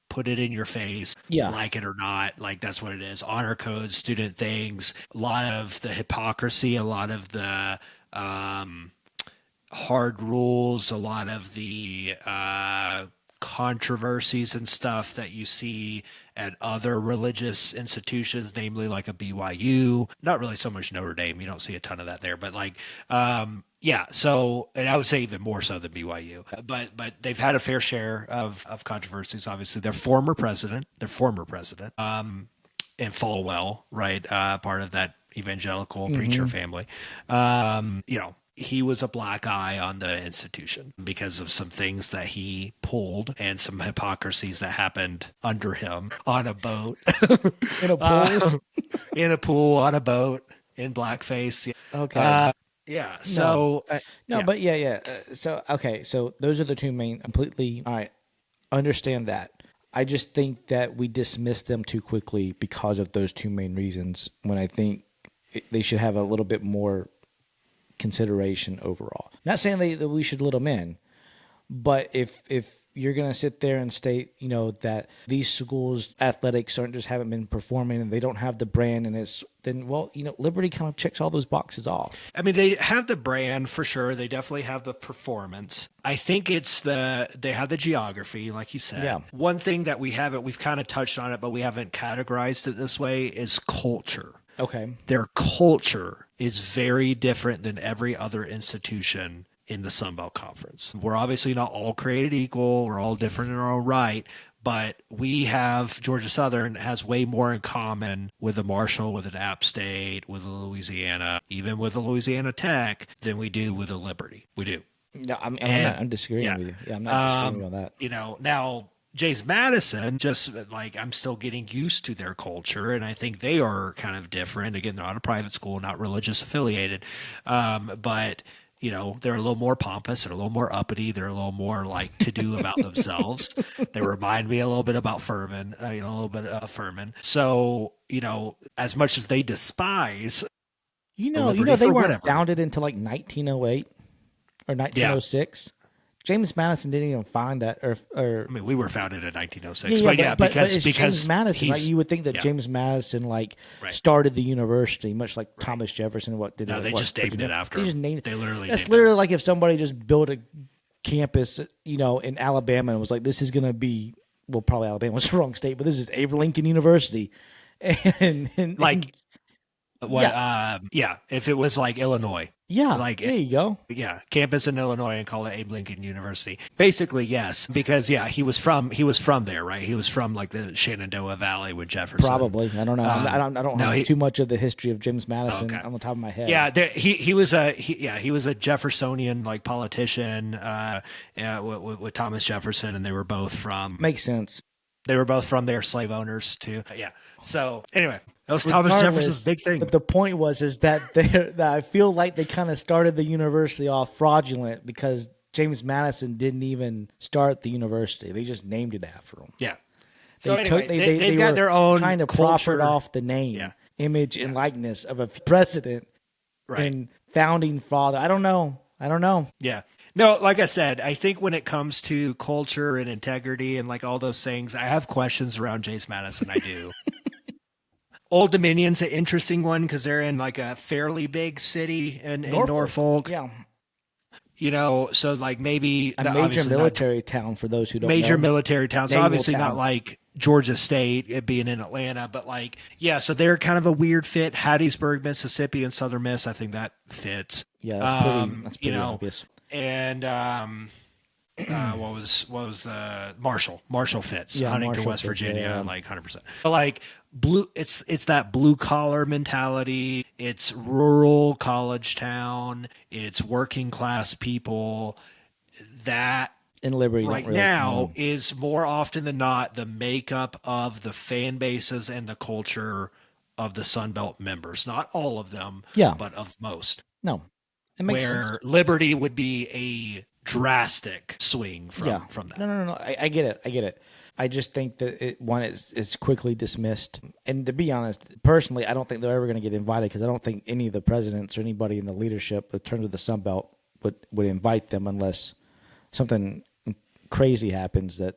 Speaker 2: put it in your face, like it or not. That's what it is. Honor codes, student things, a lot of the hypocrisy, a lot of the hard rules, a lot of the controversies and stuff that you see at other religious institutions, namely a BYU. Not really so much Notre Dame. You don't see a ton of that there, but so, and I would say even more so than BYU, but they've had a fair share of controversies. Obviously, their former president, and Falwell, right, part of that evangelical preacher family, he was a black eye on the institution because of some things that he pulled and some hypocrisies that happened under him on a boat, in a pool, on a boat, in blackface.
Speaker 3: Okay.
Speaker 2: Yeah. So
Speaker 3: but yeah. So okay. So those are the 2 main. Completely. All right. Understand that. I just think that we dismiss them too quickly because of those two main reasons, when I think they should have a little bit more consideration overall. Not saying that we should let them in, but if you're going to sit there and state, that these schools' athletics haven't been performing and they don't have the brand, and then Liberty kind of checks all those boxes off.
Speaker 2: I mean, they have the brand for sure. They definitely have the performance. I think they have the geography, like you said.
Speaker 3: Yeah.
Speaker 2: One thing that we've kind of touched on it, but we haven't categorized it this way, is culture.
Speaker 3: Okay.
Speaker 2: Their culture is very different than every other institution in the Sun Belt Conference. We're obviously not all created equal. We're all different in our own right, but Georgia Southern has way more in common with a Marshall, with an App State, with a Louisiana, even with a Louisiana Tech, than we do with a Liberty. We do.
Speaker 3: No, I'm disagreeing with you. Yeah, I'm not disagreeing on that.
Speaker 2: Now James Madison, just like I'm still getting used to their culture, and I think they are kind of different. Again, they're not a private school, not religious affiliated, but they're a little more pompous, they're a little more uppity, they're a little more like to do about themselves. They remind me a little bit about Furman, a little bit of Furman. So, as much as they despise,
Speaker 3: they
Speaker 2: for
Speaker 3: weren't
Speaker 2: whatever.
Speaker 3: founded until like 1908 or 1906. James Madison didn't even find that, or
Speaker 2: I mean, we were founded in 1906, because
Speaker 3: James Madison, right? You would think that James Madison started the university, much like Thomas Jefferson.
Speaker 2: They just named it after.
Speaker 3: They just named it.
Speaker 2: They literally.
Speaker 3: That's literally like if somebody just built a campus, in Alabama, and was like, "This is going to be," well, probably Alabama was the wrong state, but this is Abraham Lincoln University, and
Speaker 2: like. If it was like Illinois.
Speaker 3: Yeah,
Speaker 2: like
Speaker 3: there you go.
Speaker 2: Yeah, campus in Illinois and call it Abe Lincoln University. Basically, yes, because he was from there, right? He was from like the Shenandoah Valley with Jefferson.
Speaker 3: Probably, I don't know. I don't know too much of the history of James Madison on the top of my head.
Speaker 2: Yeah, he was a Jeffersonian like politician with Thomas Jefferson, and they were both from.
Speaker 3: Makes sense.
Speaker 2: They were both from their slave owners too. Yeah. So anyway. That was Thomas Jefferson's big thing.
Speaker 3: But the point is that I feel like they kind of started the university off fraudulent because James Madison didn't even start the university. They just named it after him.
Speaker 2: Yeah.
Speaker 3: They've
Speaker 2: got their own
Speaker 3: trying to
Speaker 2: culture.
Speaker 3: profit off the name, image, and likeness of a president and founding father. I don't know.
Speaker 2: Yeah. No, like I said, I think when it comes to culture and integrity and like all those things, I have questions around James Madison. I do. Old Dominion's an interesting one because they're in like a fairly big city in Norfolk.
Speaker 3: Yeah.
Speaker 2: So like maybe
Speaker 3: a major military town for those who don't know.
Speaker 2: Major military town. So
Speaker 3: Naval
Speaker 2: obviously
Speaker 3: town.
Speaker 2: not like Georgia State, it being in Atlanta, but like, so they're kind of a weird fit. Hattiesburg, Mississippi, and Southern Miss, I think that fits.
Speaker 3: Yeah, that's pretty obvious.
Speaker 2: And what was Marshall? Marshall fits. Huntington,
Speaker 3: Marshall
Speaker 2: West
Speaker 3: fits,
Speaker 2: Virginia, like 100%. But like it's that blue collar mentality. It's rural college town. It's working class people. That
Speaker 3: in Liberty
Speaker 2: right now is more often than not the makeup of the fan bases and the culture of the Sun Belt members. Not all of them, but of most.
Speaker 3: No, it makes sense.
Speaker 2: Liberty would be a drastic swing from that.
Speaker 3: No. I get it. I just think that it's quickly dismissed. And to be honest, personally, I don't think they're ever going to get invited because I don't think any of the presidents or anybody in the leadership in terms of the Sun Belt would invite them unless something crazy happens that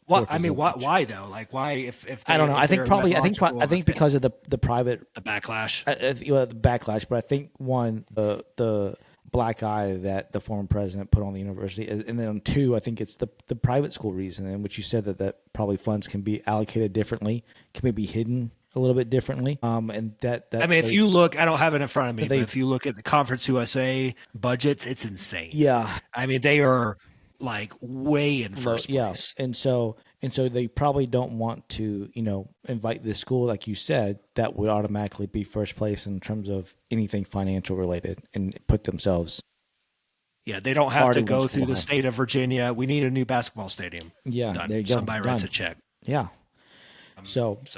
Speaker 2: well, I mean, why though? Like, why if
Speaker 3: I don't know. I think because of the private
Speaker 2: the backlash,
Speaker 3: the backlash. But I think the black eye that the former president put on the university, and then two, I think it's the private school reason, in which you said that probably funds can be allocated differently, can maybe hidden a little bit differently. And that
Speaker 2: I mean, if you look, I don't have it in front of me, but if you look at the Conference USA budgets, it's insane.
Speaker 3: Yeah,
Speaker 2: I mean, they are like way in first place.
Speaker 3: And so they probably don't want to, invite this school, like you said, that would automatically be first place in terms of anything financial related and put themselves.
Speaker 2: Yeah, they don't have to go through the state of Virginia. We need a new basketball stadium.
Speaker 3: Yeah,
Speaker 2: done.
Speaker 3: There you go.
Speaker 2: Somebody writes a check.
Speaker 3: Yeah.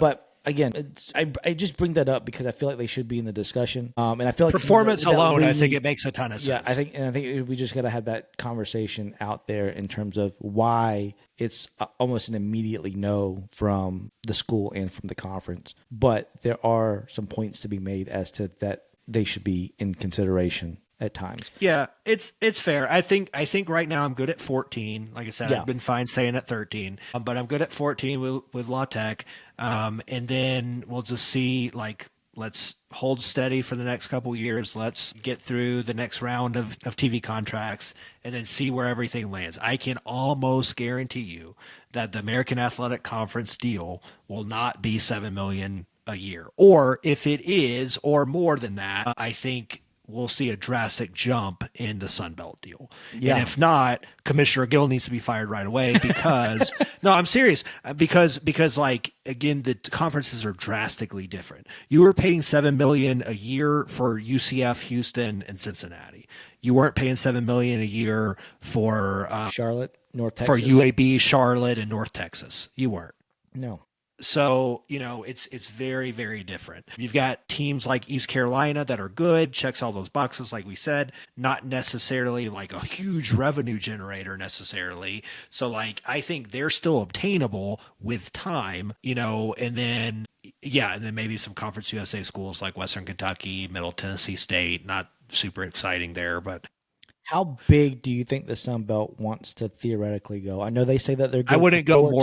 Speaker 3: But again, I just bring that up because I feel like they should be in the discussion. And I feel like
Speaker 2: Performance
Speaker 3: without
Speaker 2: alone, I
Speaker 3: losing-
Speaker 2: think it makes a ton of sense.
Speaker 3: Yeah, I think we just got to have that conversation out there in terms of why it's almost an immediately no from the school and from the conference. But there are some points to be made as to that they should be in consideration at times.
Speaker 2: Yeah, it's fair. I think right now I'm good at 14. Like I said,
Speaker 3: Yeah.
Speaker 2: I've been fine staying at 13, but I'm good at 14 with La Tech. And then we'll just see, like, let's hold steady for the next couple years. Let's get through the next round of TV contracts and then see where everything lands. I can almost guarantee you that the American Athletic Conference deal will not be $7 million a year. Or if it is, or more than that, I think we'll see a drastic jump in the Sun Belt deal.
Speaker 3: Yeah.
Speaker 2: And if not, Commissioner Gill needs to be fired right away because no, I'm serious. Because like, again, the conferences are drastically different. You were paying $7 million a year for UCF, Houston, and Cincinnati. You weren't paying $7 million a year for
Speaker 3: Charlotte, North Texas.
Speaker 2: for UAB, Charlotte, and North Texas. You weren't.
Speaker 3: No.
Speaker 2: So, it's very, very different. You've got teams like East Carolina that are good, checks all those boxes, like we said, not necessarily like a huge revenue generator necessarily. So, like, I think they're still obtainable with time, and then, and then maybe some Conference USA schools like Western Kentucky, Middle Tennessee State, not super exciting there, but
Speaker 3: How big do you think the Sun Belt wants to theoretically go? I know they say that they're good
Speaker 2: I wouldn't
Speaker 3: for
Speaker 2: go
Speaker 3: 14,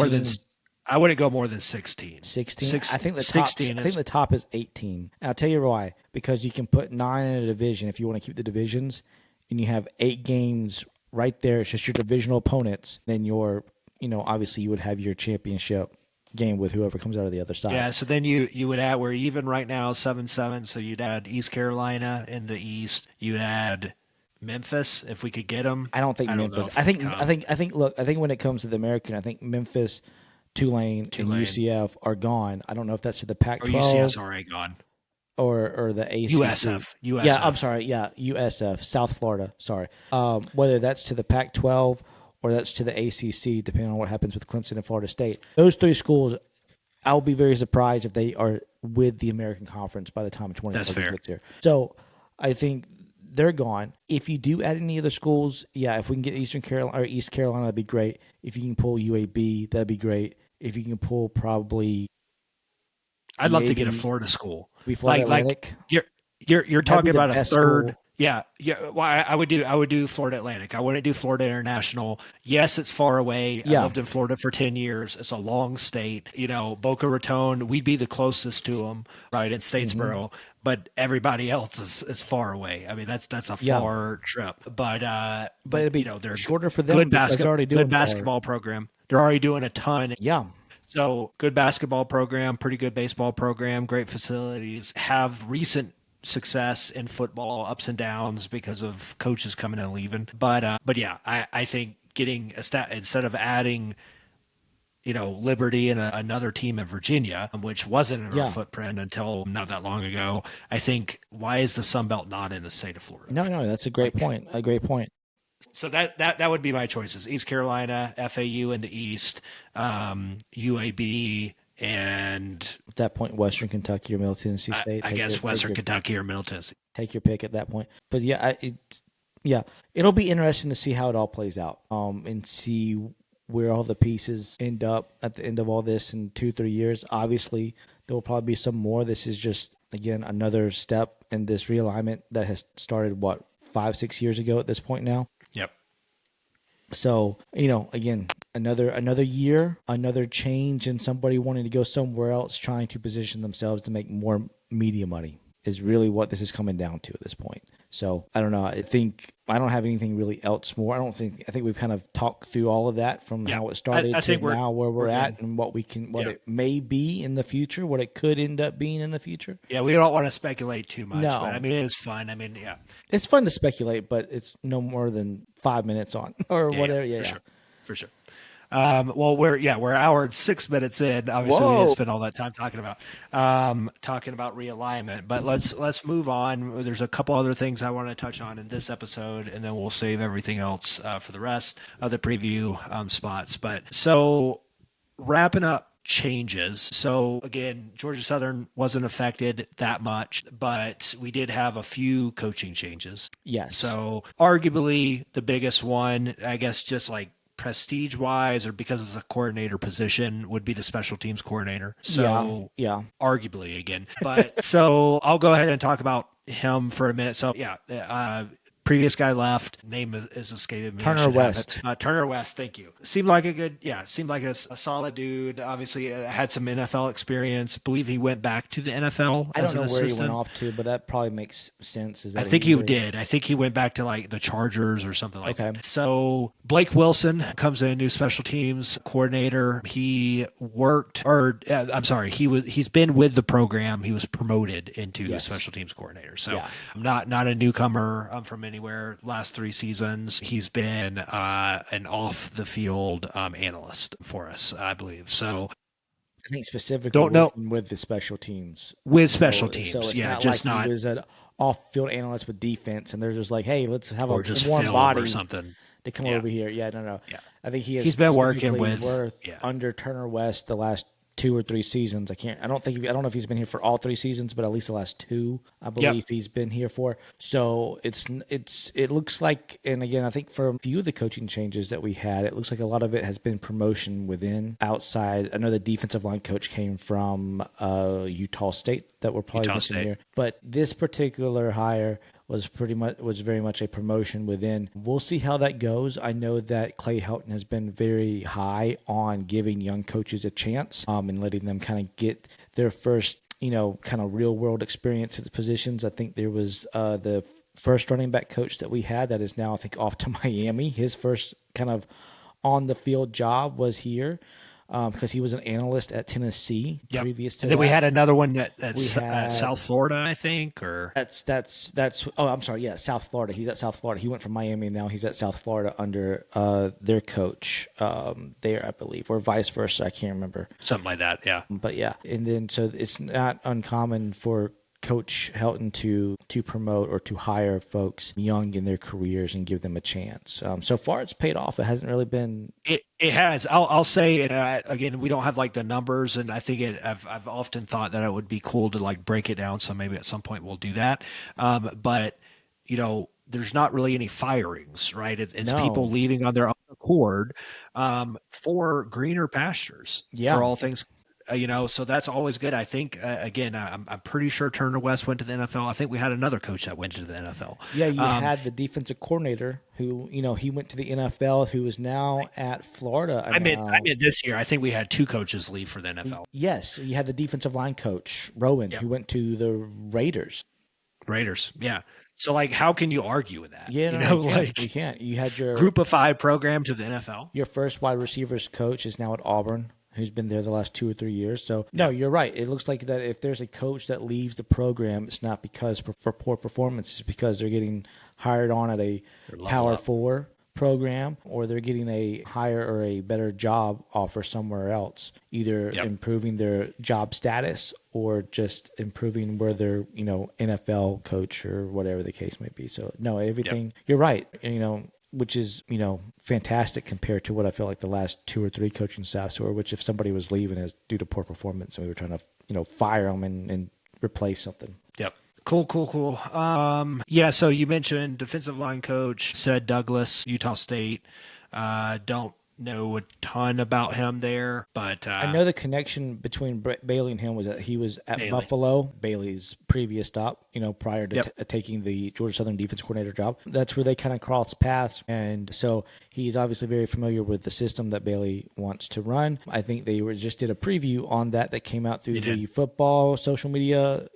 Speaker 2: more than 16.
Speaker 3: 16. I think the
Speaker 2: 16
Speaker 3: top. I think the top is 18. And I'll tell you why. Because you can put 9 in a division if you want to keep the divisions, and you have 8 games right there. It's just your divisional opponents. Then obviously you would have your championship game with whoever comes out of the other side.
Speaker 2: Yeah, so then you would add, we're even right now 7-7, so you'd add East Carolina in the East. You'd add Memphis if we could get them.
Speaker 3: I don't think Memphis. I think when it comes to the American, I think Memphis, Tulane, and UCF are gone. I don't know if that's to the Pac-12
Speaker 2: or UCF's already gone.
Speaker 3: Or the ACC.
Speaker 2: USF.
Speaker 3: Yeah, I'm sorry. Yeah, USF, South Florida. Sorry. Whether that's to the Pac-12 or that's to the ACC, depending on what happens with Clemson and Florida State. Those 3 schools, I'll be very surprised if they are with the American Conference by the time 2020 gets here. So I think they're gone. If you do add any other schools, if we can get East Carolina, that'd be great. If you can pull UAB, that'd be great. If you can pull probably,
Speaker 2: I'd love to get a Florida school.
Speaker 3: Florida Atlantic.
Speaker 2: You're talking about a third.
Speaker 3: School.
Speaker 2: Yeah. Well, I would do Florida Atlantic. I wouldn't do Florida International. Yes, it's far away. I lived in Florida for 10 years. It's a long state. Boca Raton, we'd be the closest to them, right, in Statesboro. Mm-hmm. But everybody else is far away. I mean, that's a far trip. But
Speaker 3: it'd be
Speaker 2: they're
Speaker 3: shorter for them.
Speaker 2: Good basketball program. They're already doing a ton.
Speaker 3: Yeah.
Speaker 2: So good basketball program, pretty good baseball program, great facilities. Have recent success in football, ups and downs because of coaches coming and leaving. But I think getting instead of adding, Liberty and another team in Virginia, which wasn't in our footprint until not that long ago. I think, why is the Sun Belt not in the state of Florida?
Speaker 3: No, that's a great point. A great point.
Speaker 2: So that would be my choices: East Carolina, FAU in the East, UAB, and
Speaker 3: at that point, Western Kentucky or Middle Tennessee State.
Speaker 2: I guess Western Kentucky or Middle Tennessee.
Speaker 3: Take your pick at that point. But it'll be interesting to see how it all plays out, and see where all the pieces end up at the end of all this in 2-3 years. Obviously, there will probably be some more. This is just, again, another step in this realignment that has started 5-6 years ago at this point now.
Speaker 2: Yep.
Speaker 3: So, again, another year, another change, and somebody wanting to go somewhere else, trying to position themselves to make more media money is really what this is coming down to at this point. So I don't know. I think I don't have anything really else more. I think we've kind of talked through all of that from how it started to now where we're at and what it may be in the future, what it could end up being in the future.
Speaker 2: Yeah, we don't want to speculate too much.
Speaker 3: No.
Speaker 2: But, it is fun.
Speaker 3: It's fun to speculate, but it's no more than 5 minutes on or whatever. Yeah,
Speaker 2: for sure. Well, we're an hour and 6 minutes in. Obviously, we didn't spend all that time talking about realignment. But let's move on. There's a couple other things I want to touch on in this episode, and then we'll save everything else for the rest of the preview spots. But so wrapping up changes. So again, Georgia Southern wasn't affected that much, but we did have a few coaching changes.
Speaker 3: Yes.
Speaker 2: So arguably the biggest one, I guess, just like prestige wise or because it's a coordinator position, would be the special teams coordinator. So
Speaker 3: yeah.
Speaker 2: arguably again, but so I'll go ahead and talk about him for a minute. So previous guy left. Name is escaping me.
Speaker 3: Turner West.
Speaker 2: Turner West. Thank you. Seemed like a solid dude. Obviously, had some NFL experience. Believe he went back to the NFL.
Speaker 3: I don't know where
Speaker 2: assistant.
Speaker 3: he went off to, but that probably makes sense.
Speaker 2: I think he did. I think he went back to like the Chargers or something like that. So Blake Wilson comes in, new special teams coordinator. He's been with the program. He was promoted into special teams coordinator. So I'm not a newcomer. I'm from anywhere. Last 3 seasons, he's been an off the field analyst for us, I believe. So
Speaker 3: I think specifically
Speaker 2: don't know
Speaker 3: with the special teams.
Speaker 2: With special teams,
Speaker 3: so it's
Speaker 2: yeah,
Speaker 3: not he was an off-field analyst with defense, and they're just like, hey, let's have a warm body
Speaker 2: or something
Speaker 3: to come over here. Yeah, no.
Speaker 2: Yeah.
Speaker 3: I think
Speaker 2: he's been working
Speaker 3: under Turner West the last 2 or 3 seasons. I don't know if he's been here for all 3 seasons, but at least the last 2, I believe he's been here for. So it looks like, and again, I think for a few of the coaching changes that we had, it looks like a lot of it has been promotion within, outside. I know the defensive line coach came from Utah State that we're probably missing here, but this particular hire was very much a promotion within. We'll see how that goes. I know that Clay Helton has been very high on giving young coaches a chance and letting them kind of get their first, kind of real world experience at the positions. I think there was the first running back coach that we had that is now, I think, off to Miami. His first kind of on the field job was here. Because he was an analyst at Tennessee previous to that.
Speaker 2: Then we had another one that's at South Florida, I think, or
Speaker 3: I'm sorry, yeah, South Florida. He's at South Florida. He went from Miami, and now he's at South Florida under their coach there, I believe, or vice versa. I can't remember.
Speaker 2: Something like that, yeah.
Speaker 3: But yeah, and then so it's not uncommon for Coach Helton to promote or to hire folks young in their careers and give them a chance. So far, it's paid off. It hasn't really been.
Speaker 2: It has. I'll say it again. We don't have like the numbers, and I think I've often thought that it would be cool to like break it down. So maybe at some point we'll do that. But there's not really any firings, right? It's people leaving on their own accord for greener pastures. For all things. So that's always good. I think, again, I'm pretty sure Turner West went to the NFL. I think we had another coach that went to the NFL.
Speaker 3: Yeah, you had the defensive coordinator who, he went to the NFL, who is now at Florida.
Speaker 2: I mean, this year, I think we had 2 coaches leave for the NFL.
Speaker 3: Yes, you had the defensive line coach, Rowan, who went to the Raiders.
Speaker 2: Yeah. So, like, how can you argue with that?
Speaker 3: Yeah, you can't. You had your
Speaker 2: Group of 5 program to the NFL.
Speaker 3: Your first wide receivers coach is now at Auburn, who's been there the last 2 or 3 years. So, no, you're right. It looks like that if there's a coach that leaves the program, it's not because for poor performance. It's because they're getting hired on at a Power 4 program, or they're getting a higher or a better job offer somewhere else, either improving their job status or just improving where they're, NFL coach or whatever the case may be. So, no, everything, you're right. Which is, fantastic compared to what I feel like the last 2 or 3 coaching staffs were, which if somebody was leaving is due to poor performance and we were trying to, fire them and replace something.
Speaker 2: Yep. Cool. So you mentioned defensive line coach, said Douglas, Utah State. Don't know a ton about him there, but
Speaker 3: I know the connection between Bailey and him was that he was at Buffalo, Bailey's previous stop, prior to taking the Georgia Southern defense coordinator job. That's where they kind of crossed paths, and so he's obviously very familiar with the system that Bailey wants to run. I think they just did a preview on that came out through the football social media,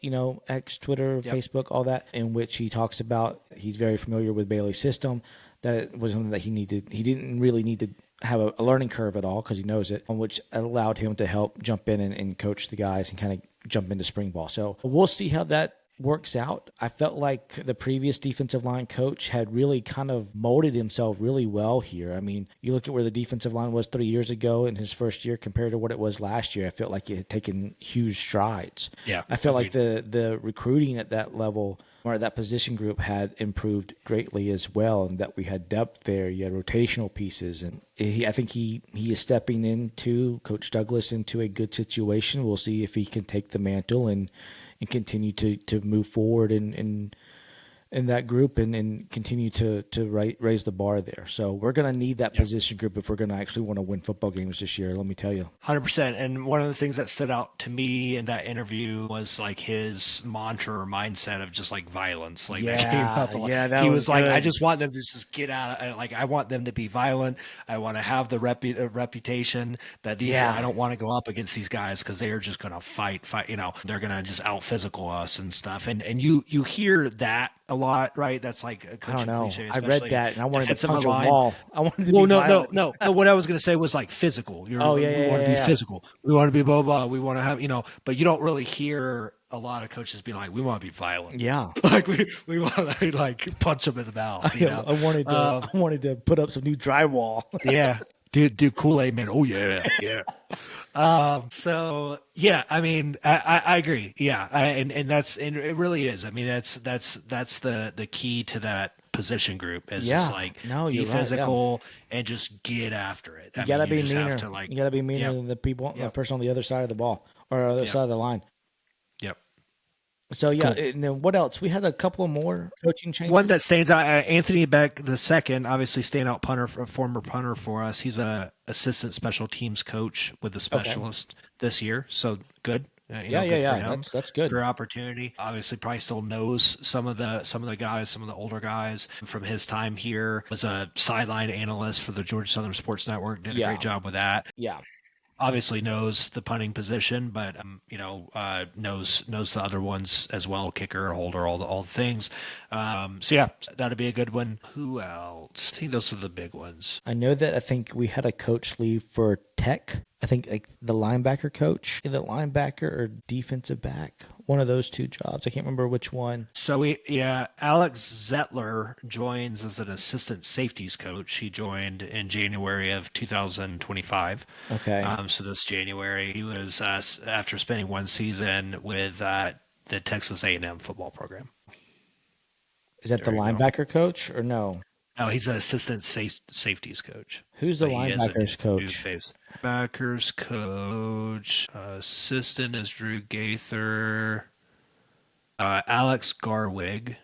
Speaker 3: X, Twitter, Facebook, all that, in which he talks about he's very familiar with Bailey's system. That was something that he didn't really need to have a learning curve at all because he knows it, which allowed him to help jump in and coach the guys and kind of jump into spring ball. So we'll see how that works out. I felt like the previous defensive line coach had really kind of molded himself really well here. I mean, you look at where the defensive line was 3 years ago in his first year compared to what it was last year. I felt like it had taken huge strides.
Speaker 2: Yeah,
Speaker 3: I felt like the recruiting at that level Or that position group had improved greatly as well, and that we had depth there. You had rotational pieces, and I think he is stepping into Coach Douglas into a good situation. We'll see if he can take the mantle and continue to move forward in that group and continue to raise the bar there. So we're going to need that position group if we're going to actually want to win football games this year, let me tell you.
Speaker 2: 100%. And one of the things that stood out to me in that interview was like his mantra or mindset of just like violence. Like that came up a lot.
Speaker 3: That
Speaker 2: he
Speaker 3: was
Speaker 2: was like,
Speaker 3: good.
Speaker 2: I just want them to just get out of, like, I want them to be violent. I want to have the reputation that these, I don't want to go up against these guys because they are just going to fight, they're going to just out physical us and stuff. And you hear that a lot, right? That's like a
Speaker 3: I don't know.
Speaker 2: cliche.
Speaker 3: I read that and I wanted to punch a
Speaker 2: line.
Speaker 3: wall. I wanted to be violent.
Speaker 2: No. What I was going to say was like physical. We want to be physical. We want to be blah, blah. We want to have, but you don't really hear a lot of coaches be like, we want to be violent.
Speaker 3: Yeah.
Speaker 2: Like we want to like punch them in the mouth.
Speaker 3: I wanted to put up some new drywall.
Speaker 2: Yeah. Dude, Kool-Aid man. Oh yeah. Yeah. So yeah, I mean, I agree. Yeah. And it really is. I mean, that's the key to that position group is just like be physical and just get after it.
Speaker 3: You gotta be meaner. You gotta be meaner than the person on the other side of the ball or other side of the line.
Speaker 2: Yep.
Speaker 3: So cool. And then what else? We had a couple of more coaching changes.
Speaker 2: One that stands out, Anthony Beck II, obviously standout punter, a former punter for us. He's a assistant special teams coach with the Specialist this year. So good. Good for him.
Speaker 3: That's good.
Speaker 2: Great opportunity. Obviously, probably still knows some of the guys, some of the older guys from his time here. Was a sideline analyst for the Georgia Southern Sports Network. Did a great job with that.
Speaker 3: Yeah.
Speaker 2: Obviously knows the punting position, but knows the other ones as well, kicker, holder, all the things. So that'd be a good one. Who else? I think those are the big ones.
Speaker 3: I know that I think we had a coach leave for Tech. I think like the linebacker coach, either linebacker or defensive back, one of those two jobs. I can't remember which one.
Speaker 2: So Alex Zettler joins as an assistant safeties coach. He joined in January of 2025.
Speaker 3: Okay.
Speaker 2: So this January, he was after spending one season with the Texas A&M football program.
Speaker 3: Is that the linebacker coach or no?
Speaker 2: No, he's an assistant safeties coach.
Speaker 3: Who's the linebackers coach?
Speaker 2: Linebackers coach. Assistant is Drew Gaither. Alex Garwig.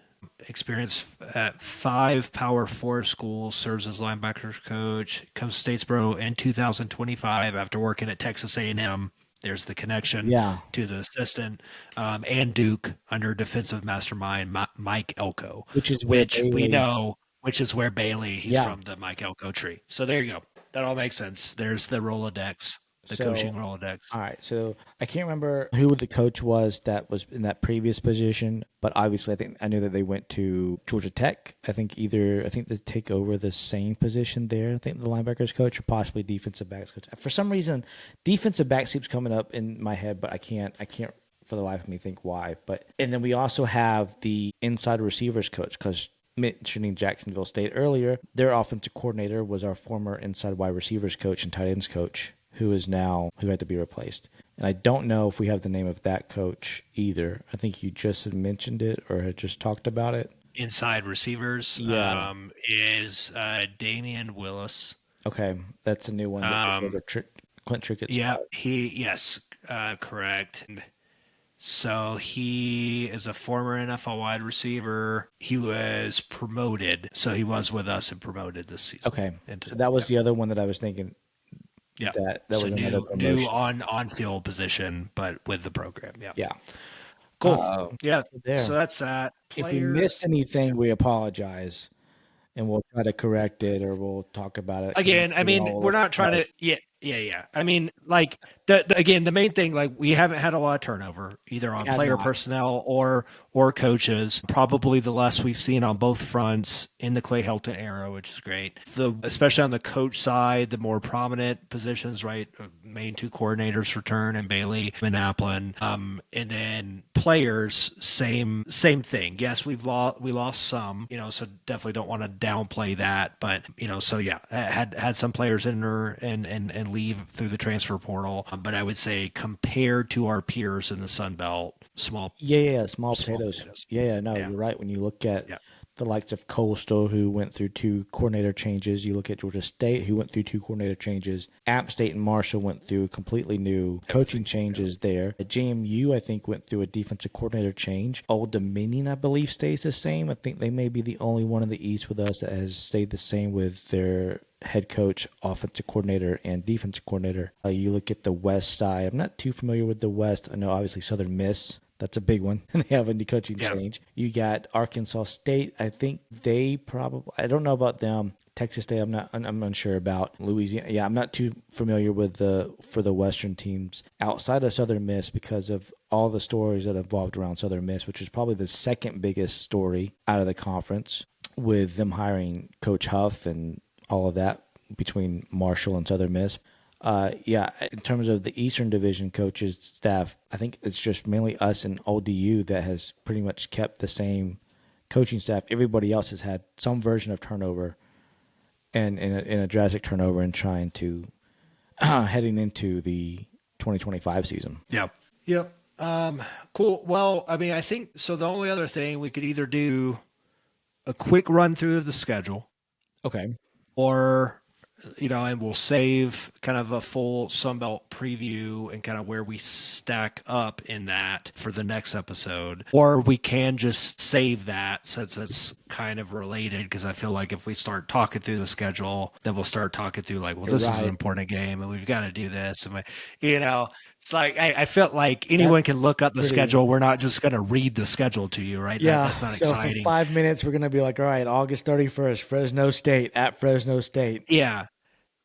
Speaker 2: Experience at 5 Power 4 schools. Serves as linebackers coach. Comes to Statesboro in 2025 after working at Texas A&M. There's the connection to the assistant and Duke under defensive mastermind Mike Elko, which we know. Which is where Bailey, he's from the Mike Elko tree. So there you go. That all makes sense. There's the Rolodex, coaching Rolodex.
Speaker 3: All right. So I can't remember who the coach was that was in that previous position, but obviously I knew that they went to Georgia Tech. I think they take over the same position there. I think the linebackers coach or possibly defensive backs coach. For some reason, defensive backs keeps coming up in my head, but I can't for the life of me think why. And then we also have the inside receivers coach because mentioning Jacksonville State earlier, their offensive coordinator was our former inside wide receivers coach and tight ends coach, who had to be replaced. And I don't know if we have the name of that coach either. I think you just had mentioned it or had just talked about it.
Speaker 2: Inside receivers is Damian Willis.
Speaker 3: Okay, that's a new one. Clint Trickett's.
Speaker 2: Yeah, correct. So he is a former NFL wide receiver. He was promoted. So he was with us and promoted this season.
Speaker 3: Okay. So that was the other one that I was thinking.
Speaker 2: Yeah.
Speaker 3: That was another
Speaker 2: new on-field position, but with the program. Yeah.
Speaker 3: Yeah.
Speaker 2: Cool. So that's that.
Speaker 3: If we missed anything, we apologize. And we'll try to correct it or we'll talk about it.
Speaker 2: Again, I mean, we're not trying to... Yeah. I mean, like, the main thing, like, we haven't had a lot of turnover, either on player personnel or coaches. Probably the less we've seen on both fronts in the Clay Helton era, which is great. Especially on the coach side, the more prominent positions, right? Main two coordinators return and Bailey and Applin. And then players, same thing. Yes, we lost some, so definitely don't want to downplay that. But, had some players enter and leave through the transfer portal. But I would say compared to our peers in the Sun Belt, small
Speaker 3: Potatoes. Yeah, no,
Speaker 2: Yeah.
Speaker 3: you're right. When you look at
Speaker 2: Yeah.
Speaker 3: the likes of Coastal, who went through 2 coordinator changes, you look at Georgia State, who went through 2 coordinator changes. App State and Marshall went through completely new coaching changes there. JMU, I think, went through a defensive coordinator change. Old Dominion, I believe, stays the same. I think they may be the only one in the East with us that has stayed the same with their head coach, offensive coordinator, and defensive coordinator. You look at the West side. I'm not too familiar with the West. I know, obviously, Southern Miss. That's a big one. They have a new coaching change. You got Arkansas State. I think they probably, I don't know about them. Texas State, I'm unsure about. Louisiana, yeah, I'm not too familiar with for the Western teams outside of Southern Miss because of all the stories that involved around Southern Miss, which is probably the second biggest story out of the conference, with them hiring Coach Huff and all of that between Marshall and Southern Miss. In terms of the Eastern Division coaches staff, I think it's just mainly us and ODU that has pretty much kept the same coaching staff. Everybody else has had some version of turnover and in a drastic turnover in trying to heading into the 2025 season.
Speaker 2: Yep. Cool. Well, I mean, I think so. The only other thing we could either do a quick run through of the schedule,
Speaker 3: Okay.
Speaker 2: or and we'll save kind of a full Sunbelt preview and kind of where we stack up in that for the next episode. Or we can just save that since it's kind of related, because I feel like if we start talking through the schedule, then we'll start talking through like, well, this is an important game and we've got to do this. And it's like I felt like anyone can look up the schedule. We're not just going to read the schedule to you, right?
Speaker 3: Yeah,
Speaker 2: That's not
Speaker 3: so
Speaker 2: exciting.
Speaker 3: For 5 minutes, we're going to be like, all right, August 31st, Fresno State at Fresno State.
Speaker 2: Yeah.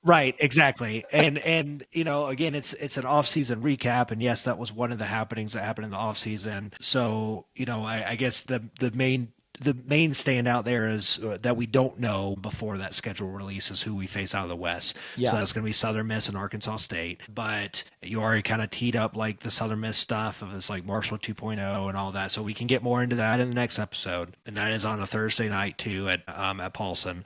Speaker 2: Right, exactly. And again, it's an off-season recap, and yes, that was one of the happenings that happened in the off-season. So, I guess the main standout there is that we don't know before that schedule release is who we face out of the West.
Speaker 3: Yeah.
Speaker 2: So that's going to be Southern Miss and Arkansas State. But you already kind of teed up like the Southern Miss stuff of this like Marshall 2.0 and all that. So we can get more into that in the next episode, and that is on a Thursday night too at Paulson.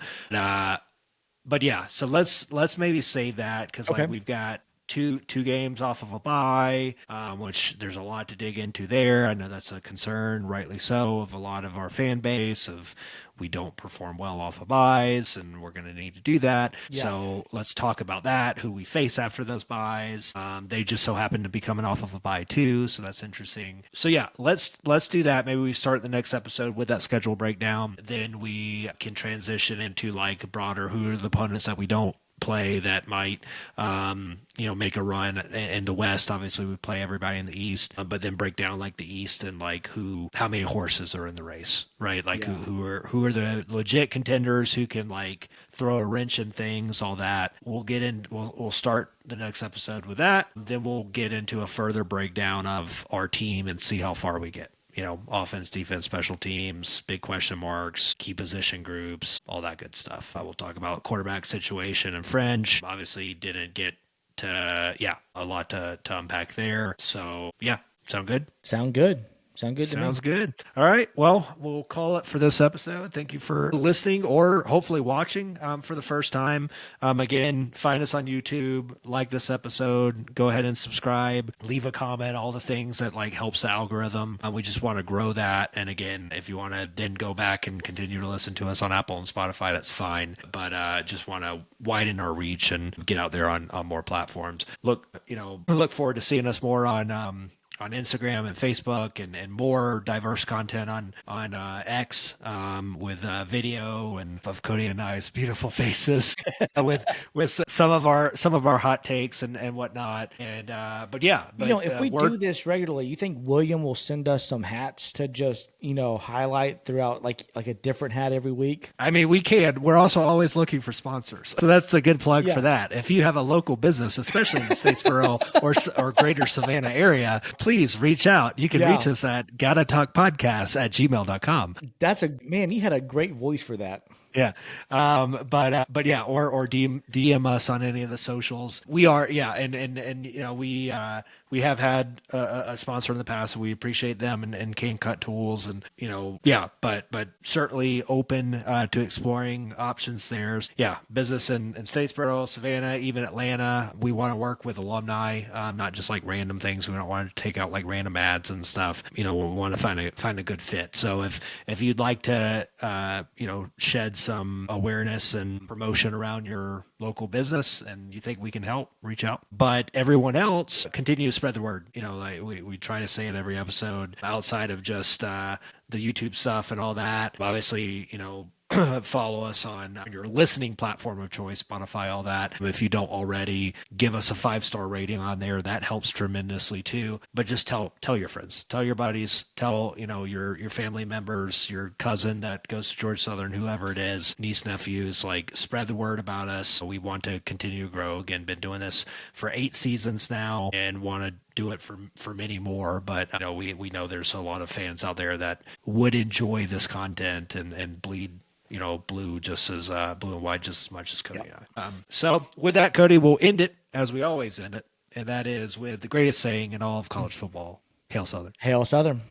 Speaker 2: But yeah, so let's maybe save that, because like we've got two games off of a bye, which there's a lot to dig into there. I know that's a concern, rightly so, of a lot of our fan base, of we don't perform well off of buys, and we're going to need to do that. Yeah. So let's talk about that, who we face after those buys. They just so happen to be coming off of a bye too, so that's interesting. So yeah, let's do that. Maybe we start the next episode with that schedule breakdown. Then we can transition into like broader, who are the opponents that we don't play that might make a run in the West. Obviously we play everybody in the East, but then break down like the East and like how many horses are in the race, right? Like who are the legit contenders who can like throw a wrench in things, all that. We'll start the next episode with that. Then we'll get into a further breakdown of our team and see how far we get. Offense, defense, special teams, big question marks, key position groups, all that good stuff. We'll talk about quarterback situation and French. Obviously didn't get to, a lot to unpack there. So yeah, sound good?
Speaker 3: Sound good.
Speaker 2: Sounds good. All right. Well, we'll call it for this episode. Thank you for listening or hopefully watching for the first time. Again, find us on YouTube, like this episode, go ahead and subscribe, leave a comment, all the things that like helps the algorithm. We just want to grow that. And again, if you want to then go back and continue to listen to us on Apple and Spotify, that's fine. But just want to widen our reach and get out there on more platforms. Look forward to seeing us more on Instagram and Facebook and more diverse content on X with video and of Cody and I's beautiful faces with some of our hot takes and whatnot. And but
Speaker 3: if we do this regularly, you think William will send us some hats to just highlight throughout like a different hat every week?
Speaker 2: I mean, we can. We're also always looking for sponsors, so that's a good plug for that. If you have a local business, especially in the Statesboro or greater Savannah area, please reach out. You can reach us at GATA Talk Podcast at gmail.com.
Speaker 3: Man, you had a great voice for that.
Speaker 2: Yeah. But yeah, or DM us on any of the socials. We are, yeah. And, we have had a sponsor in the past. And we appreciate them and Cane Cut Tools and, yeah, but certainly open to exploring options there. Yeah. Business in Statesboro, Savannah, even Atlanta. We want to work with alumni, not just like random things. We don't want to take out like random ads and stuff. We want to find a good fit. So if you'd like to, shed some awareness and promotion around your local business and you think we can help, reach out. But everyone else, continue to spread the word. Like we try to say in every episode, outside of just the YouTube stuff and all that. Obviously, follow us on your listening platform of choice, Spotify, all that. If you don't already, give us a 5-star rating on there. That helps tremendously too. But just tell your friends, tell your buddies, tell your family members, your cousin that goes to Georgia Southern, whoever it is, niece, nephews, like spread the word about us. We want to continue to grow. Again, been doing this for 8 seasons now and want to do it for many more. But we know there's a lot of fans out there that would enjoy this content and bleed blue just as blue and white just as much as Cody and I. So with that, Cody, we'll end it as we always end it, and that is with the greatest saying in all of college football: Hail Southern.
Speaker 3: Hail Southern.
Speaker 1: Man,